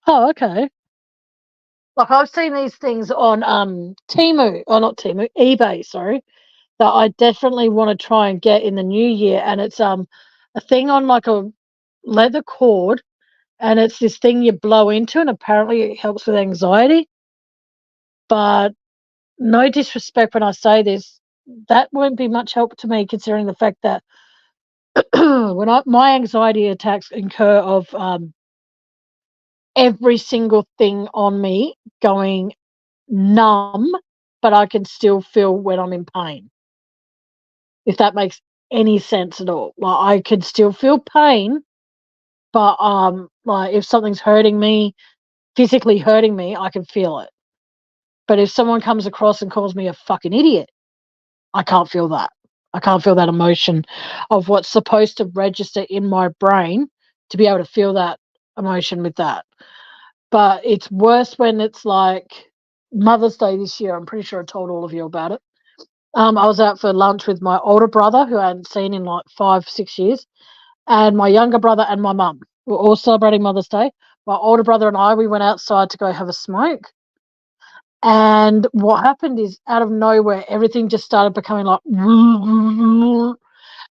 S1: Oh, okay. Like, I've seen these things on Temu, or not Temu, eBay, sorry. that I definitely want to try and get in the new year, and it's a thing on like a leather cord, and it's this thing you blow into, and apparently it helps with anxiety. But no disrespect when I say this, that won't be much help to me considering the fact that when my anxiety attacks incur of every single thing on me going numb, but I can still feel when I'm in pain. If that makes any sense at all. Like I can still feel pain, but like if something's hurting me, physically hurting me, I can feel it. But if someone comes across and calls me a fucking idiot, I can't feel that. I can't feel that emotion of what's supposed to register in my brain to be able to feel that emotion with that. But it's worse when it's like Mother's Day this year. I'm pretty sure I told all of you about it. I was out for lunch with my older brother, who I hadn't seen in like 5, 6 years, and my younger brother and my mum. We're all celebrating Mother's Day. My older brother and I, we went outside to go have a smoke. And what happened is, out of nowhere, everything just started becoming like,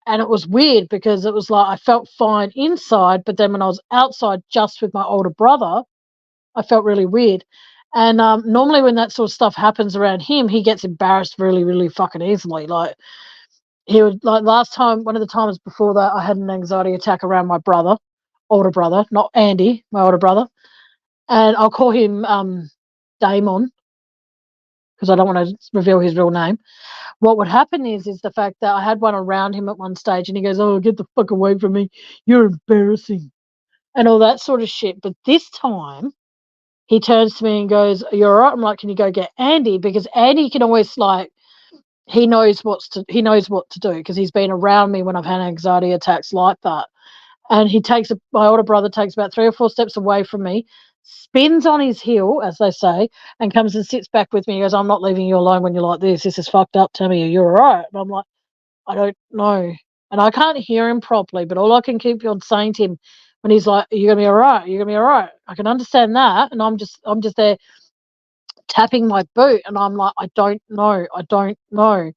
S1: and it was weird because it was like I felt fine inside, but then when I was outside just with my older brother, I felt really weird. And normally when that sort of stuff happens around him, he gets embarrassed really, really fucking easily. Like he would, like last time, one of the times before that, I had an anxiety attack around my brother, older brother, not Andy, my older brother, and I'll call him Damon because I don't want to reveal his real name. What would happen is the fact that I had one around him at one stage, and he goes, "Oh, get the fuck away from me! You're embarrassing," and all that sort of shit. But this time, he turns to me and goes, "Are you all right?" I'm like, "Can you go get Andy?" Because Andy can always like he knows what to do because he's been around me when I've had anxiety attacks like that. And my older brother takes about 3 or 4 steps away from me, spins on his heel, as they say, and comes and sits back with me. He goes, "I'm not leaving you alone when you're like this. This is fucked up. Tell me you're all right." And I'm like, "I don't know." And I can't hear him properly, but all I can keep on saying to him when he's like, "Are you gonna be all right? Are you gonna be all right?" I can understand that, and I'm just there tapping my boot, and I'm like, "I don't know. I don't know."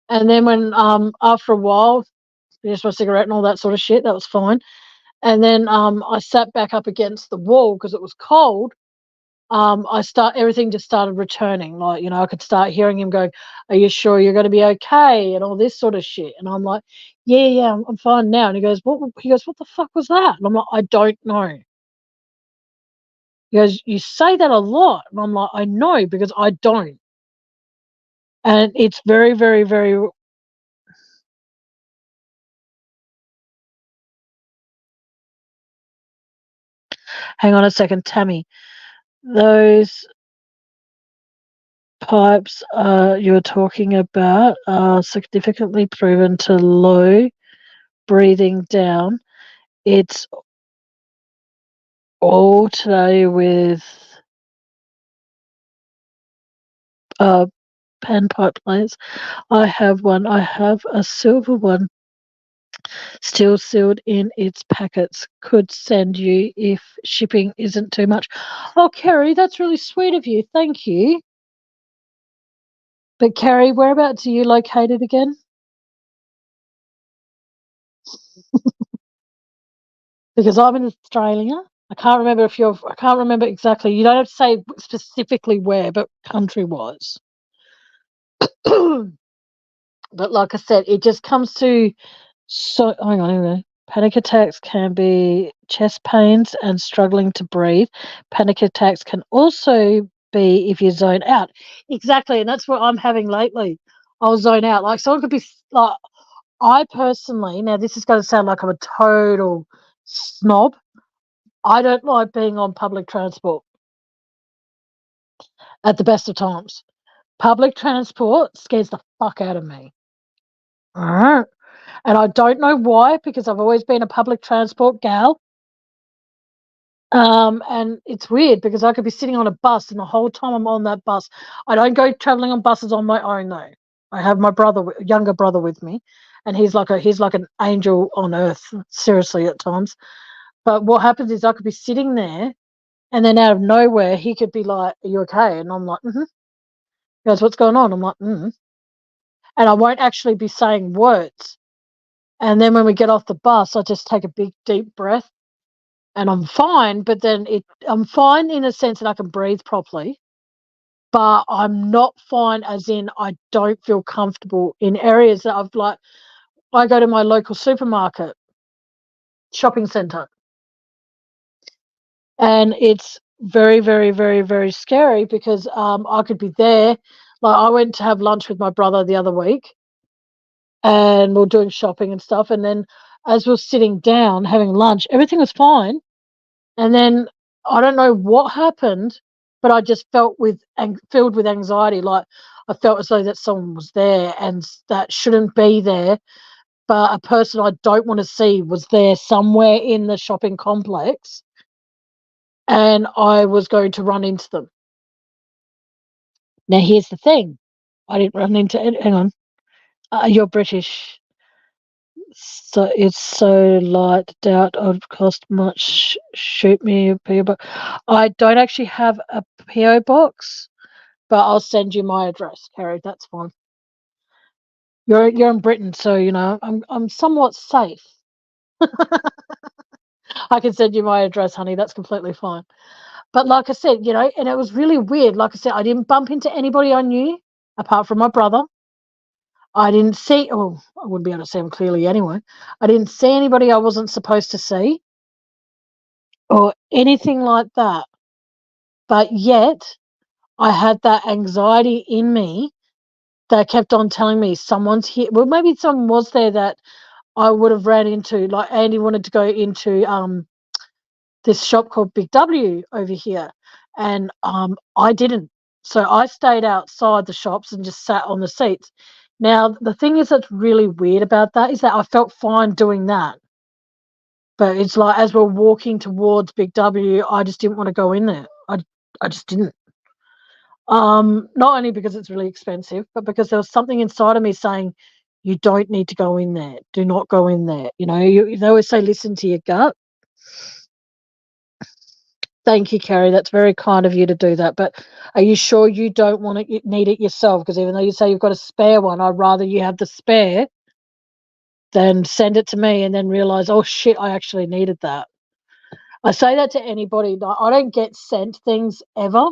S1: And then when after a while, finished my cigarette and all that sort of shit, that was fine. And then I sat back up against the wall because it was cold. Everything just started returning. Like, I could start hearing him going, "Are you sure you're going to be okay?" and all this sort of shit. And I'm like, "Yeah, yeah, I'm fine now." And he goes, "What?" He goes, "What the fuck was that?" And I'm like, "I don't know." He goes, "You say that a lot." And I'm like, "I know because I don't." And it's very, very, very. Hang on a second, Tammy. Those pipes you're talking about are significantly proven to low breathing down. It's all today with panpipe plates. I have one. I have a silver one still sealed in its packets. Could send you if shipping isn't too much. Oh, Kerry, that's really sweet of you. Thank you. But Kerry, whereabouts are you located again? Because I'm in Australia. I can't remember exactly. You don't have to say specifically where, but country wise. But like I said, it just comes to hang on anyway. Panic attacks can be chest pains and struggling to breathe. Panic attacks can also be if you zone out. Exactly, and that's what I'm having lately. I'll zone out. Like someone could be like, I personally, now this is going to sound like I'm a total snob. I don't like being on public transport at the best of times. Public transport scares the fuck out of me. And I don't know why, because I've always been a public transport gal. And it's weird because I could be sitting on a bus and the whole time I'm on that bus, I don't go traveling on buses on my own though. I have my younger brother with me, and he's like an angel on earth, seriously at times. But what happens is I could be sitting there, and then out of nowhere he could be like, "Are you okay?" And I'm like, "Mm-hmm." He goes, "What's going on?" I'm like, "Mm-hmm." and I won't actually be saying words. And then when we get off the bus, I just take a big deep breath and I'm fine. But then I'm fine in a sense that I can breathe properly, but I'm not fine as in I don't feel comfortable in areas that I go to my local supermarket, shopping centre, and it's very, very, very, very scary because I could be there. Like I went to have lunch with my brother the other week, and we are doing shopping and stuff. And then as we are sitting down having lunch, everything was fine. And then I don't know what happened, but I just felt filled with anxiety. Like I felt as though that someone was there and that shouldn't be there, but a person I don't want to see was there somewhere in the shopping complex, and I was going to run into them. Now here's the thing: I didn't run into. Hang on, you're British. So it's so light, doubt I'd cost much. Shoot me a PO box. I don't actually have a PO box, but I'll send you my address, Carrie. That's fine. You're in Britain, so you know I'm somewhat safe. I can send you my address, honey. That's completely fine. But like I said, and it was really weird. Like I said, I didn't bump into anybody I knew apart from my brother. I didn't see. Oh, I wouldn't be able to see him clearly anyway. I didn't see anybody I wasn't supposed to see or anything like that. But yet I had that anxiety in me that kept on telling me someone's here. Well, maybe someone was there that I would have ran into. Like Andy wanted to go into this shop called Big W over here, and I didn't. So I stayed outside the shops and just sat on the seats. Now the thing is that's really weird about that is that I felt fine doing that. But it's like as we're walking towards Big W, I just didn't want to go in there. I just didn't. Not only because it's really expensive, but because there was something inside of me saying, "You don't need to go in there. Do not go in there." They always say, "Listen to your gut." Thank you, Carrie. That's very kind of you to do that. But are you sure you don't want it? You need it yourself? Because even though you say you've got a spare one, I'd rather you have the spare than send it to me and then realize, oh shit, I actually needed that. I say that to anybody. I don't get sent things ever.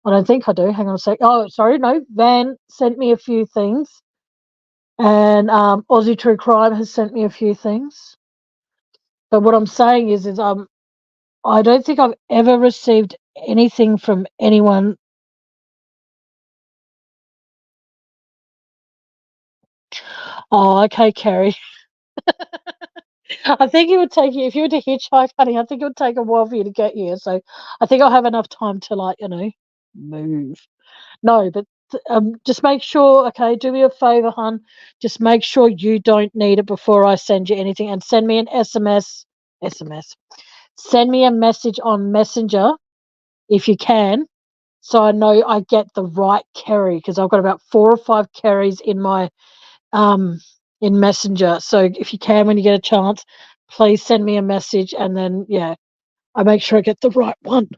S1: I don't think I do. Hang on a sec. Oh, sorry. No, Van sent me a few things, and Aussie True Crime has sent me a few things. But what I'm saying is I don't think I've ever received anything from anyone. Oh, okay, Kerry. I think it would take you if you were to hitchhike, honey. I think it would take a while for you to get here. So I think I'll have enough time to move. No, but just make sure. Okay, do me a favor, hon. Just make sure you don't need it before I send you anything, and send me an SMS. SMS. Send me a message on Messenger if you can, so I know I get the right Kerry because I've got about 4 or 5 Kerrys in my um in Messenger. So if you can, when you get a chance, please send me a message, and then I make sure I get the right one.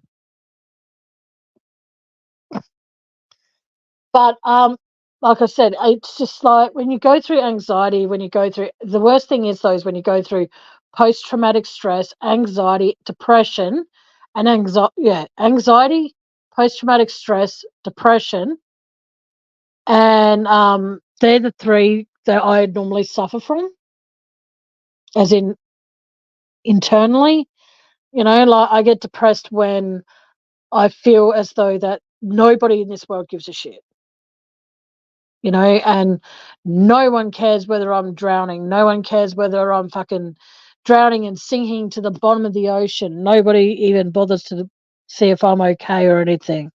S1: But like I said, it's just like when you go through anxiety, when you go through the worst thing is those when you go through post traumatic stress, anxiety, depression, and anxiety, post traumatic stress, depression, and they're the 3 that I normally suffer from, as in internally. Like I get depressed when I feel as though that nobody in this world gives a shit. And no one cares whether I'm drowning. No one cares whether I'm fucking drowning and sinking to the bottom of the ocean. Nobody even bothers to see if I'm okay or anything.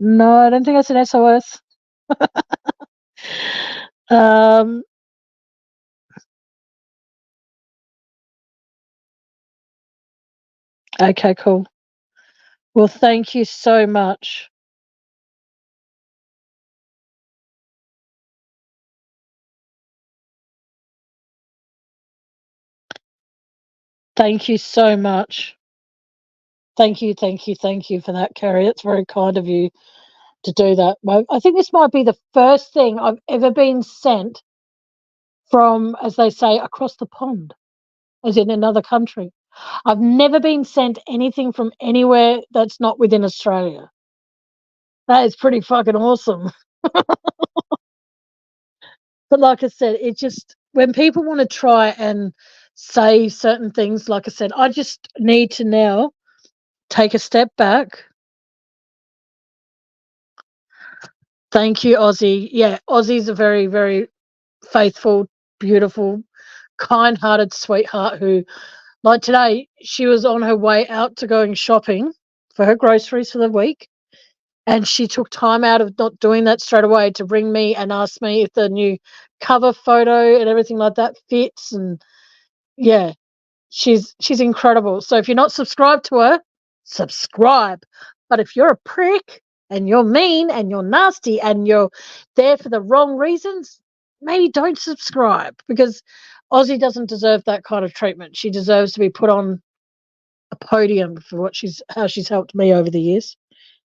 S1: No, I don't think that's an SOS. um, okay, cool. Well, thank you so much. Thank you so much. Thank you, thank you, thank you for that, Kerry. It's very kind of you to do that. I think this might be the first thing I've ever been sent from, as they say, across the pond, as in another country. I've never been sent anything from anywhere that's not within Australia. That is pretty fucking awesome. But like I said, it just when people want to try and say certain things, like I said, I just need to now take a step back. Thank you, Aussie. Yeah, Aussie's a very, very faithful, beautiful, kind hearted sweetheart who, like today, she was on her way out to going shopping for her groceries for the week. And she took time out of not doing that straight away to ring me and ask me if the new cover photo and everything like that fits. And yeah, she's incredible. So if you're not subscribed to her, subscribe. But if you're a prick and you're mean and you're nasty and you're there for the wrong reasons, maybe don't subscribe because Aussie doesn't deserve that kind of treatment. She deserves to be put on a podium for how she's helped me over the years.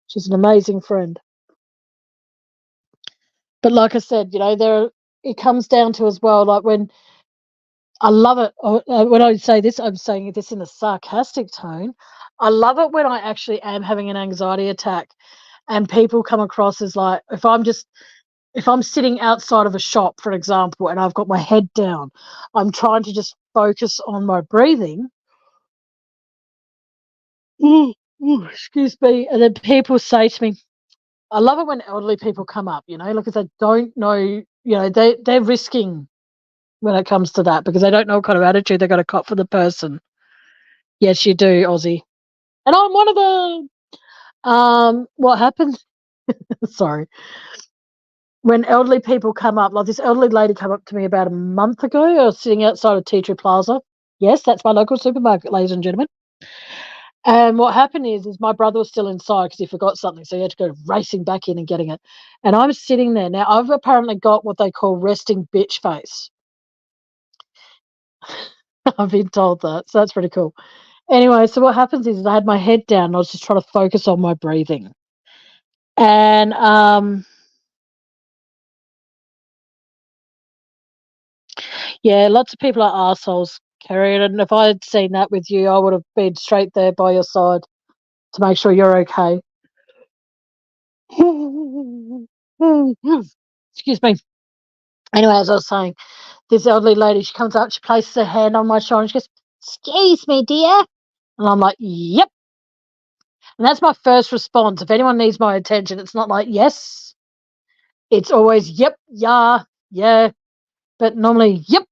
S1: She's an amazing friend. But like I said, it comes down to as well, like when I love it. When I say this, I'm saying this in a sarcastic tone. I love it when I actually am having an anxiety attack and people come across as like, if I'm sitting outside of a shop, for example, and I've got my head down, I'm trying to just focus on my breathing. Excuse me. And then people say to me, I love it when elderly people come up, like if they don't know, they're risking when it comes to that because they don't know what kind of attitude they're going to cop for the person. Yes, you do, Aussie. And I'm one of them. What happens? Sorry. When elderly people come up, like this elderly lady came up to me about a month ago. I was sitting outside of Tea Tree Plaza. Yes, that's my local supermarket, ladies and gentlemen. And what happened is my brother was still inside because he forgot something, so he had to go racing back in and getting it. And I'm sitting there now. I've apparently got what they call resting bitch face. I've been told that, so that's pretty cool. Anyway, so what happens is I had my head down and I was just trying to focus on my breathing. And yeah, lots of people are assholes, Kerry. And if I had seen that with you, I would have been straight there by your side to make sure you're okay. Excuse me. Anyway, as I was saying, this elderly lady, she comes up, she places her hand on my shoulder, and she goes, "Excuse me, dear." And I'm like, "Yep." And that's my first response. If anyone needs my attention, it's not like yes. It's always yep, yeah. But normally, yep,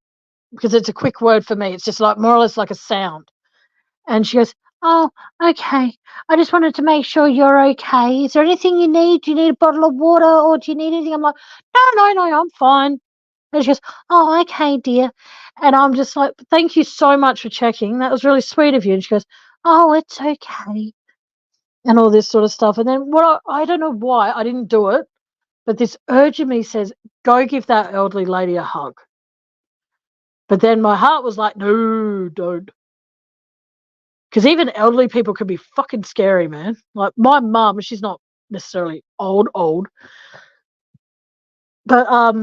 S1: because it's a quick word for me. It's just like more or less like a sound. And she goes, "Oh, okay. I just wanted to make sure you're okay. Is there anything you need? Do you need a bottle of water or do you need anything?" I'm like, no, I'm fine. And she goes, "Oh, okay, dear." And I'm just like, "Thank you so much for checking. That was really sweet of you." And she goes, "Oh, it's okay." And all this sort of stuff. And then I don't know why I didn't do it, but this urge in me says, go give that elderly lady a hug. But then my heart was like, no, don't. Because even elderly people can be fucking scary, man. Like my mum, she's not necessarily old, but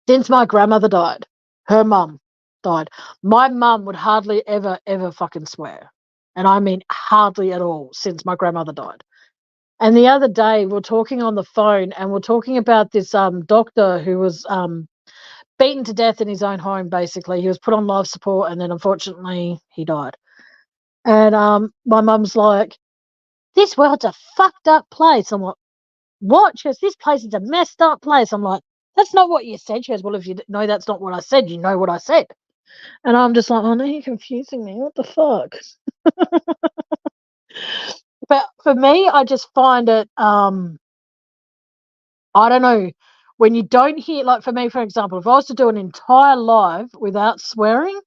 S1: since my grandmother died, her mum died. My mum would hardly ever fucking swear, and I mean hardly at all since my grandmother died. And the other day, we're talking on the phone, and we're talking about this doctor who was beaten to death in his own home. Basically, he was put on life support, and then unfortunately, he died. And my mum's like, "This world's a fucked up place." I'm like, "What?" She goes, "This place is a messed up place." I'm like, "That's not what you said." She goes, "Well, if you know that's not what I said, you know what I said." And I'm just like, "Oh, no, you're confusing me. What the fuck?" But for me, I just find it, I don't know, when you don't hear, like for me, for example, if I was to do an entire live without swearing,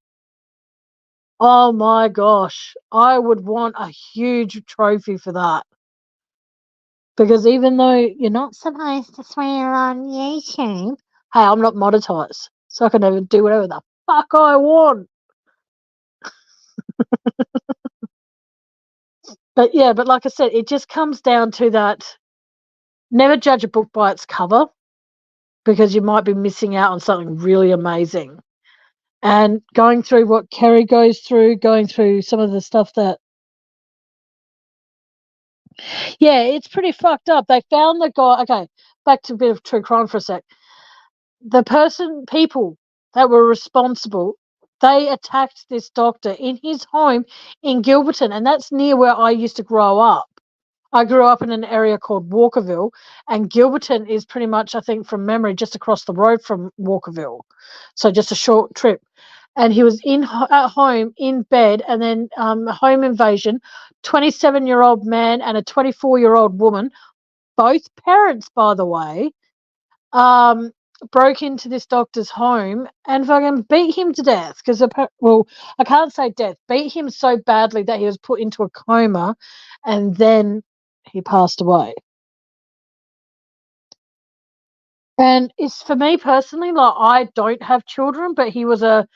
S1: oh my gosh, I would want a huge trophy for that. Because even though you're not supposed to swear on YouTube, hey, I'm not monetized, so I can do whatever the fuck I want. But yeah, but like I said, it just comes down to that never judge a book by its cover because you might be missing out on something really amazing. And going through what Kerry goes through, going through some of the stuff that, yeah, it's pretty fucked up. They found the guy. Okay, back to a bit of true crime for a sec. People that were responsible, they attacked this doctor in his home in Gilberton, and that's near where I used to grow up. I grew up in an area called Walkerville, and Gilberton is pretty much, I think, from memory, just across the road from Walkerville. So just a short trip. And he was at home in bed, and then home invasion, 27-year-old man and a 24-year-old woman, both parents, by the way, um, broke into this doctor's home and fucking beat him to death. Because, well, I can't say death, beat him so badly that he was put into a coma, and then he passed away. And it's for me personally, like I don't have children, but I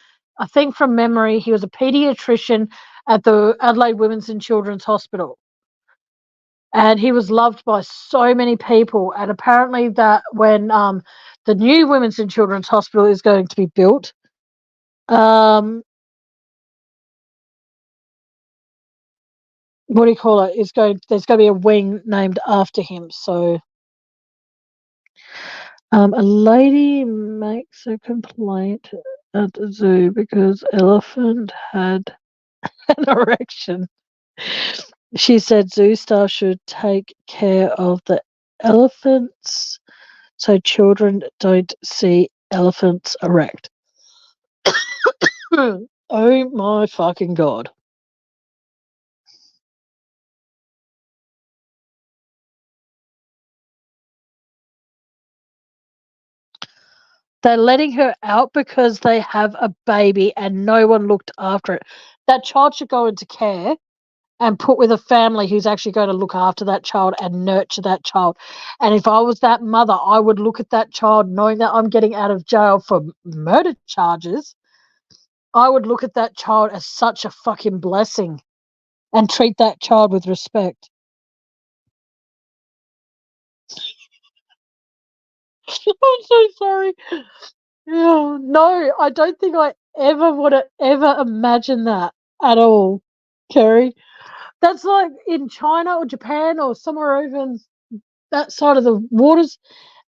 S1: think from memory, he was a pediatrician at the Adelaide Women's and Children's Hospital. And he was loved by so many people. And apparently that when the new Women's and Children's Hospital is going to be built, what do you call it? There's going to be a wing named after him. So a lady makes a complaint at the zoo because elephant had an erection. She said zoo staff should take care of the elephants so children don't see elephants erect. Oh my fucking God. They're letting her out because they have a baby and no one looked after it. That child should go into care and put with a family who's actually going to look after that child and nurture that child. And if I was that mother, I would look at that child knowing that I'm getting out of jail for murder charges. I would look at that child as such a fucking blessing and treat that child with respect. I'm so sorry. Yeah, no, I don't think I ever would have ever imagined that at all, Kerry. That's like in China or Japan or somewhere over in that side of the waters.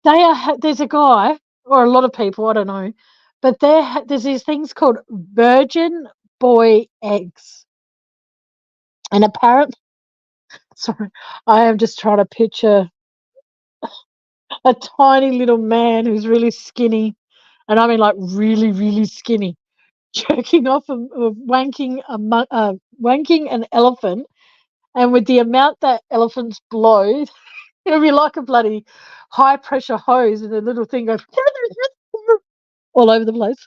S1: There's a guy or a lot of people, I don't know, but there's these things called virgin boy eggs, and apparently, sorry, I am just trying to picture a tiny little man who's really skinny, and I mean like really, really skinny, jerking off wanking an elephant, and with the amount that elephants blow, it'll be like a bloody high pressure hose, and the little thing goes all over the place.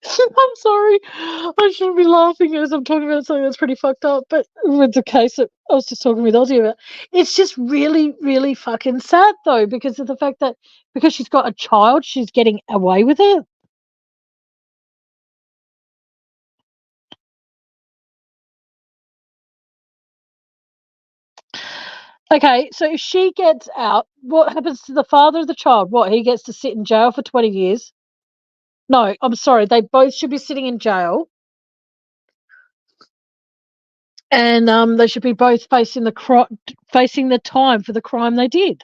S1: I'm sorry. I shouldn't be laughing as I'm talking about something that's pretty fucked up, but with the case that I was just talking with Ozzy about, it's just really, really fucking sad though, because of the fact that because she's got a child, she's getting away with it. Okay, so if she gets out, what happens to the father of the child? What, he gets to sit in jail for 20 years? No, I'm sorry. They both should be sitting in jail, and they should be both facing the time for the crime they did.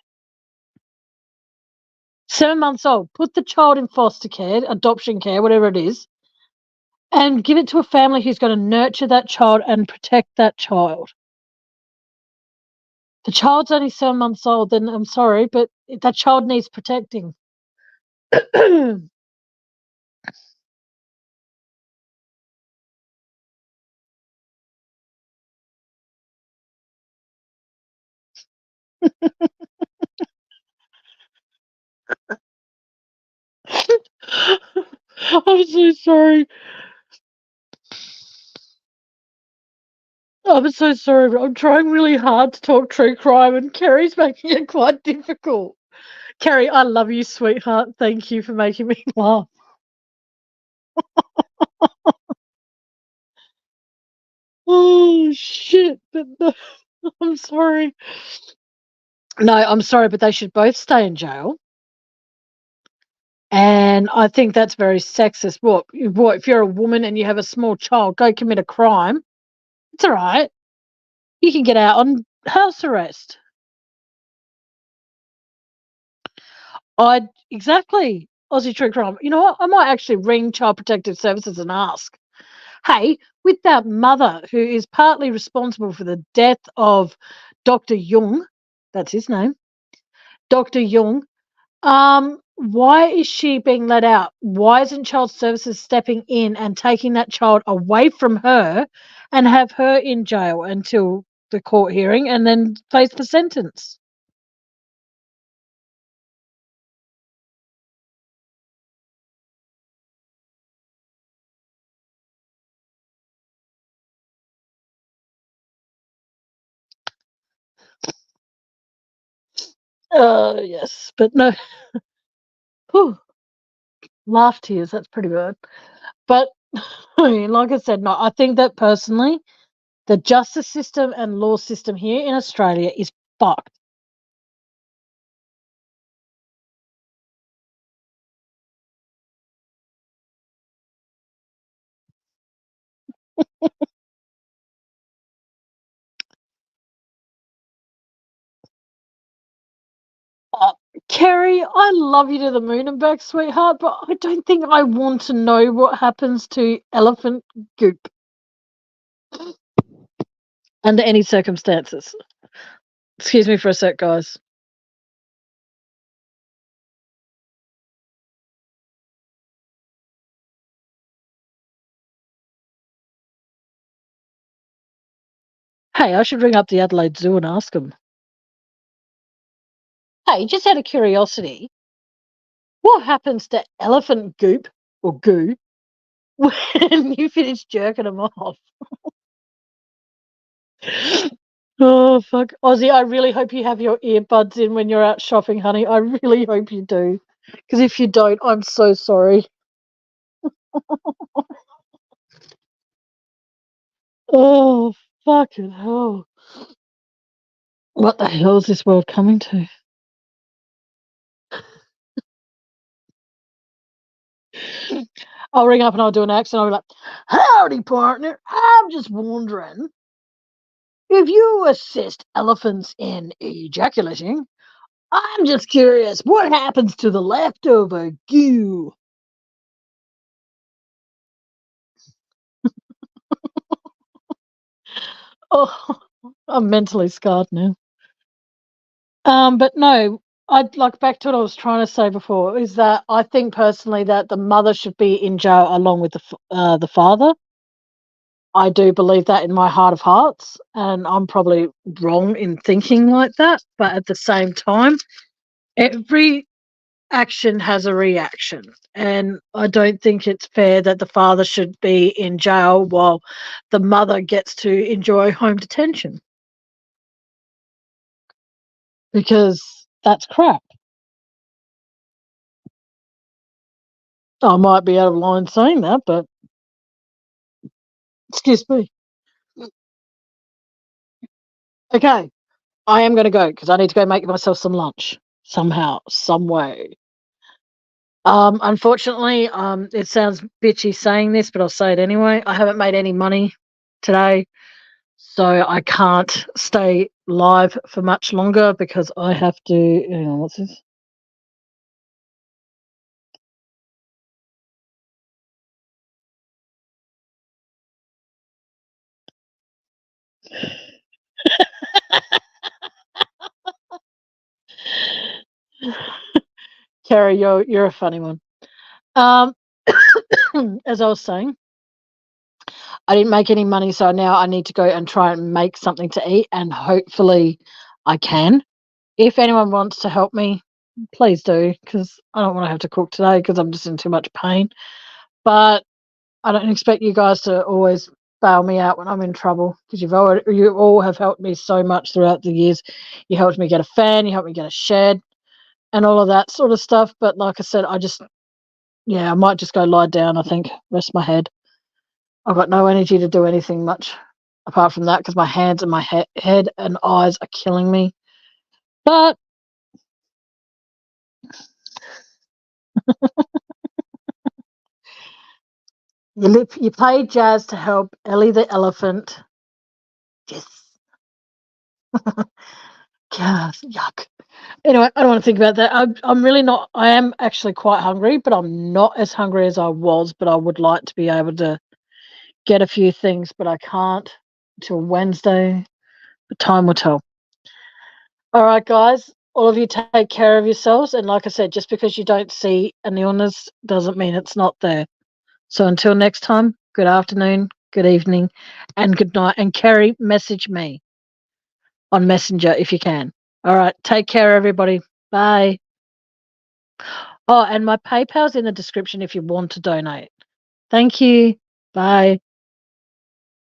S1: 7 months old. Put the child in foster care, adoption care, whatever it is, and give it to a family who's going to nurture that child and protect that child. The child's only 7 months old, then I'm sorry, but that child needs protecting. I'm so sorry. I'm so sorry, but I'm trying really hard to talk true crime, and Kerry's making it quite difficult. Kerry, I love you, sweetheart. Thank you for making me laugh. Oh shit! But no, I'm sorry. No, I'm sorry, but they should both stay in jail. And I think that's very sexist. What if you're a woman and you have a small child, go commit a crime? It's all right. You can get out on house arrest. I exactly Aussie true crime. You know what? I might actually ring Child Protective Services and ask, hey, with that mother who is partly responsible for the death of Dr. Jung, that's his name, Dr. Jung, why is she being let out? Why isn't Child Services stepping in and taking that child away from her and have her in jail until the court hearing and then face the sentence? Yes, but no. Whew, laugh tears, that's pretty bad. But like I said, no, I think that personally, the justice system and law system here in Australia is fucked. Uh, Kerry, I love you to the moon and back, sweetheart, but I don't think I want to know what happens to elephant goop under any circumstances. Excuse me for a sec, guys. Hey, I should ring up the Adelaide Zoo and ask them. Hey, just out of curiosity, what happens to elephant goop or goo when you finish jerking them off? Oh, fuck. Ozzy, I really hope you have your earbuds in when you're out shopping, honey. I really hope you do. Because if you don't, I'm so sorry. Oh, fucking hell. What the hell is this world coming to? I'll ring up and I'll do an accent. I'll be like, howdy, partner. I'm just wondering if you assist elephants in ejaculating. I'm just curious, what happens to the leftover goo? Oh, I'm mentally scarred now. But no, I'd like back to what I was trying to say before is that I think personally that the mother should be in jail along with the father. I do believe that in my heart of hearts, and I'm probably wrong in thinking like that. But at the same time, every action has a reaction, and I don't think it's fair that the father should be in jail while the mother gets to enjoy home detention because that's crap. I might be out of line saying that, but excuse me. Okay, I am going to go because I need to go make myself some lunch somehow, some way. Unfortunately, it sounds bitchy saying this, but I'll say it anyway. I haven't made any money today, so I can't stay live for much longer because I have to. Hang on, what's this? Carrie, you're a funny one. Um, as I was saying, I didn't make any money, so now I need to go and try and make something to eat, and hopefully, I can. If anyone wants to help me, please do, because I don't want to have to cook today because I'm just in too much pain. But I don't expect you guys to always bail me out when I'm in trouble because you all have helped me so much throughout the years. You helped me get a fan, you helped me get a shed, and all of that sort of stuff. But like I said, I might just go lie down. I think rest my head. I've got no energy to do anything much apart from that, because my hands and my head and eyes are killing me. But you paid Jazz to help Ellie the elephant. Yes. God, yuck. Anyway, I don't want to think about that. I'm really not. I am actually quite hungry, but I'm not as hungry as I was. But I would like to be able to get a few things, but I can't until Wednesday. But time will tell. All right, guys. All of you take care of yourselves. And like I said, just because you don't see an illness doesn't mean it's not there. So until next time, good afternoon, good evening, and good night. And Kerry, message me on Messenger if you can. All right. Take care, everybody. Bye. Oh, and my PayPal's in the description if you want to donate. Thank you. Bye.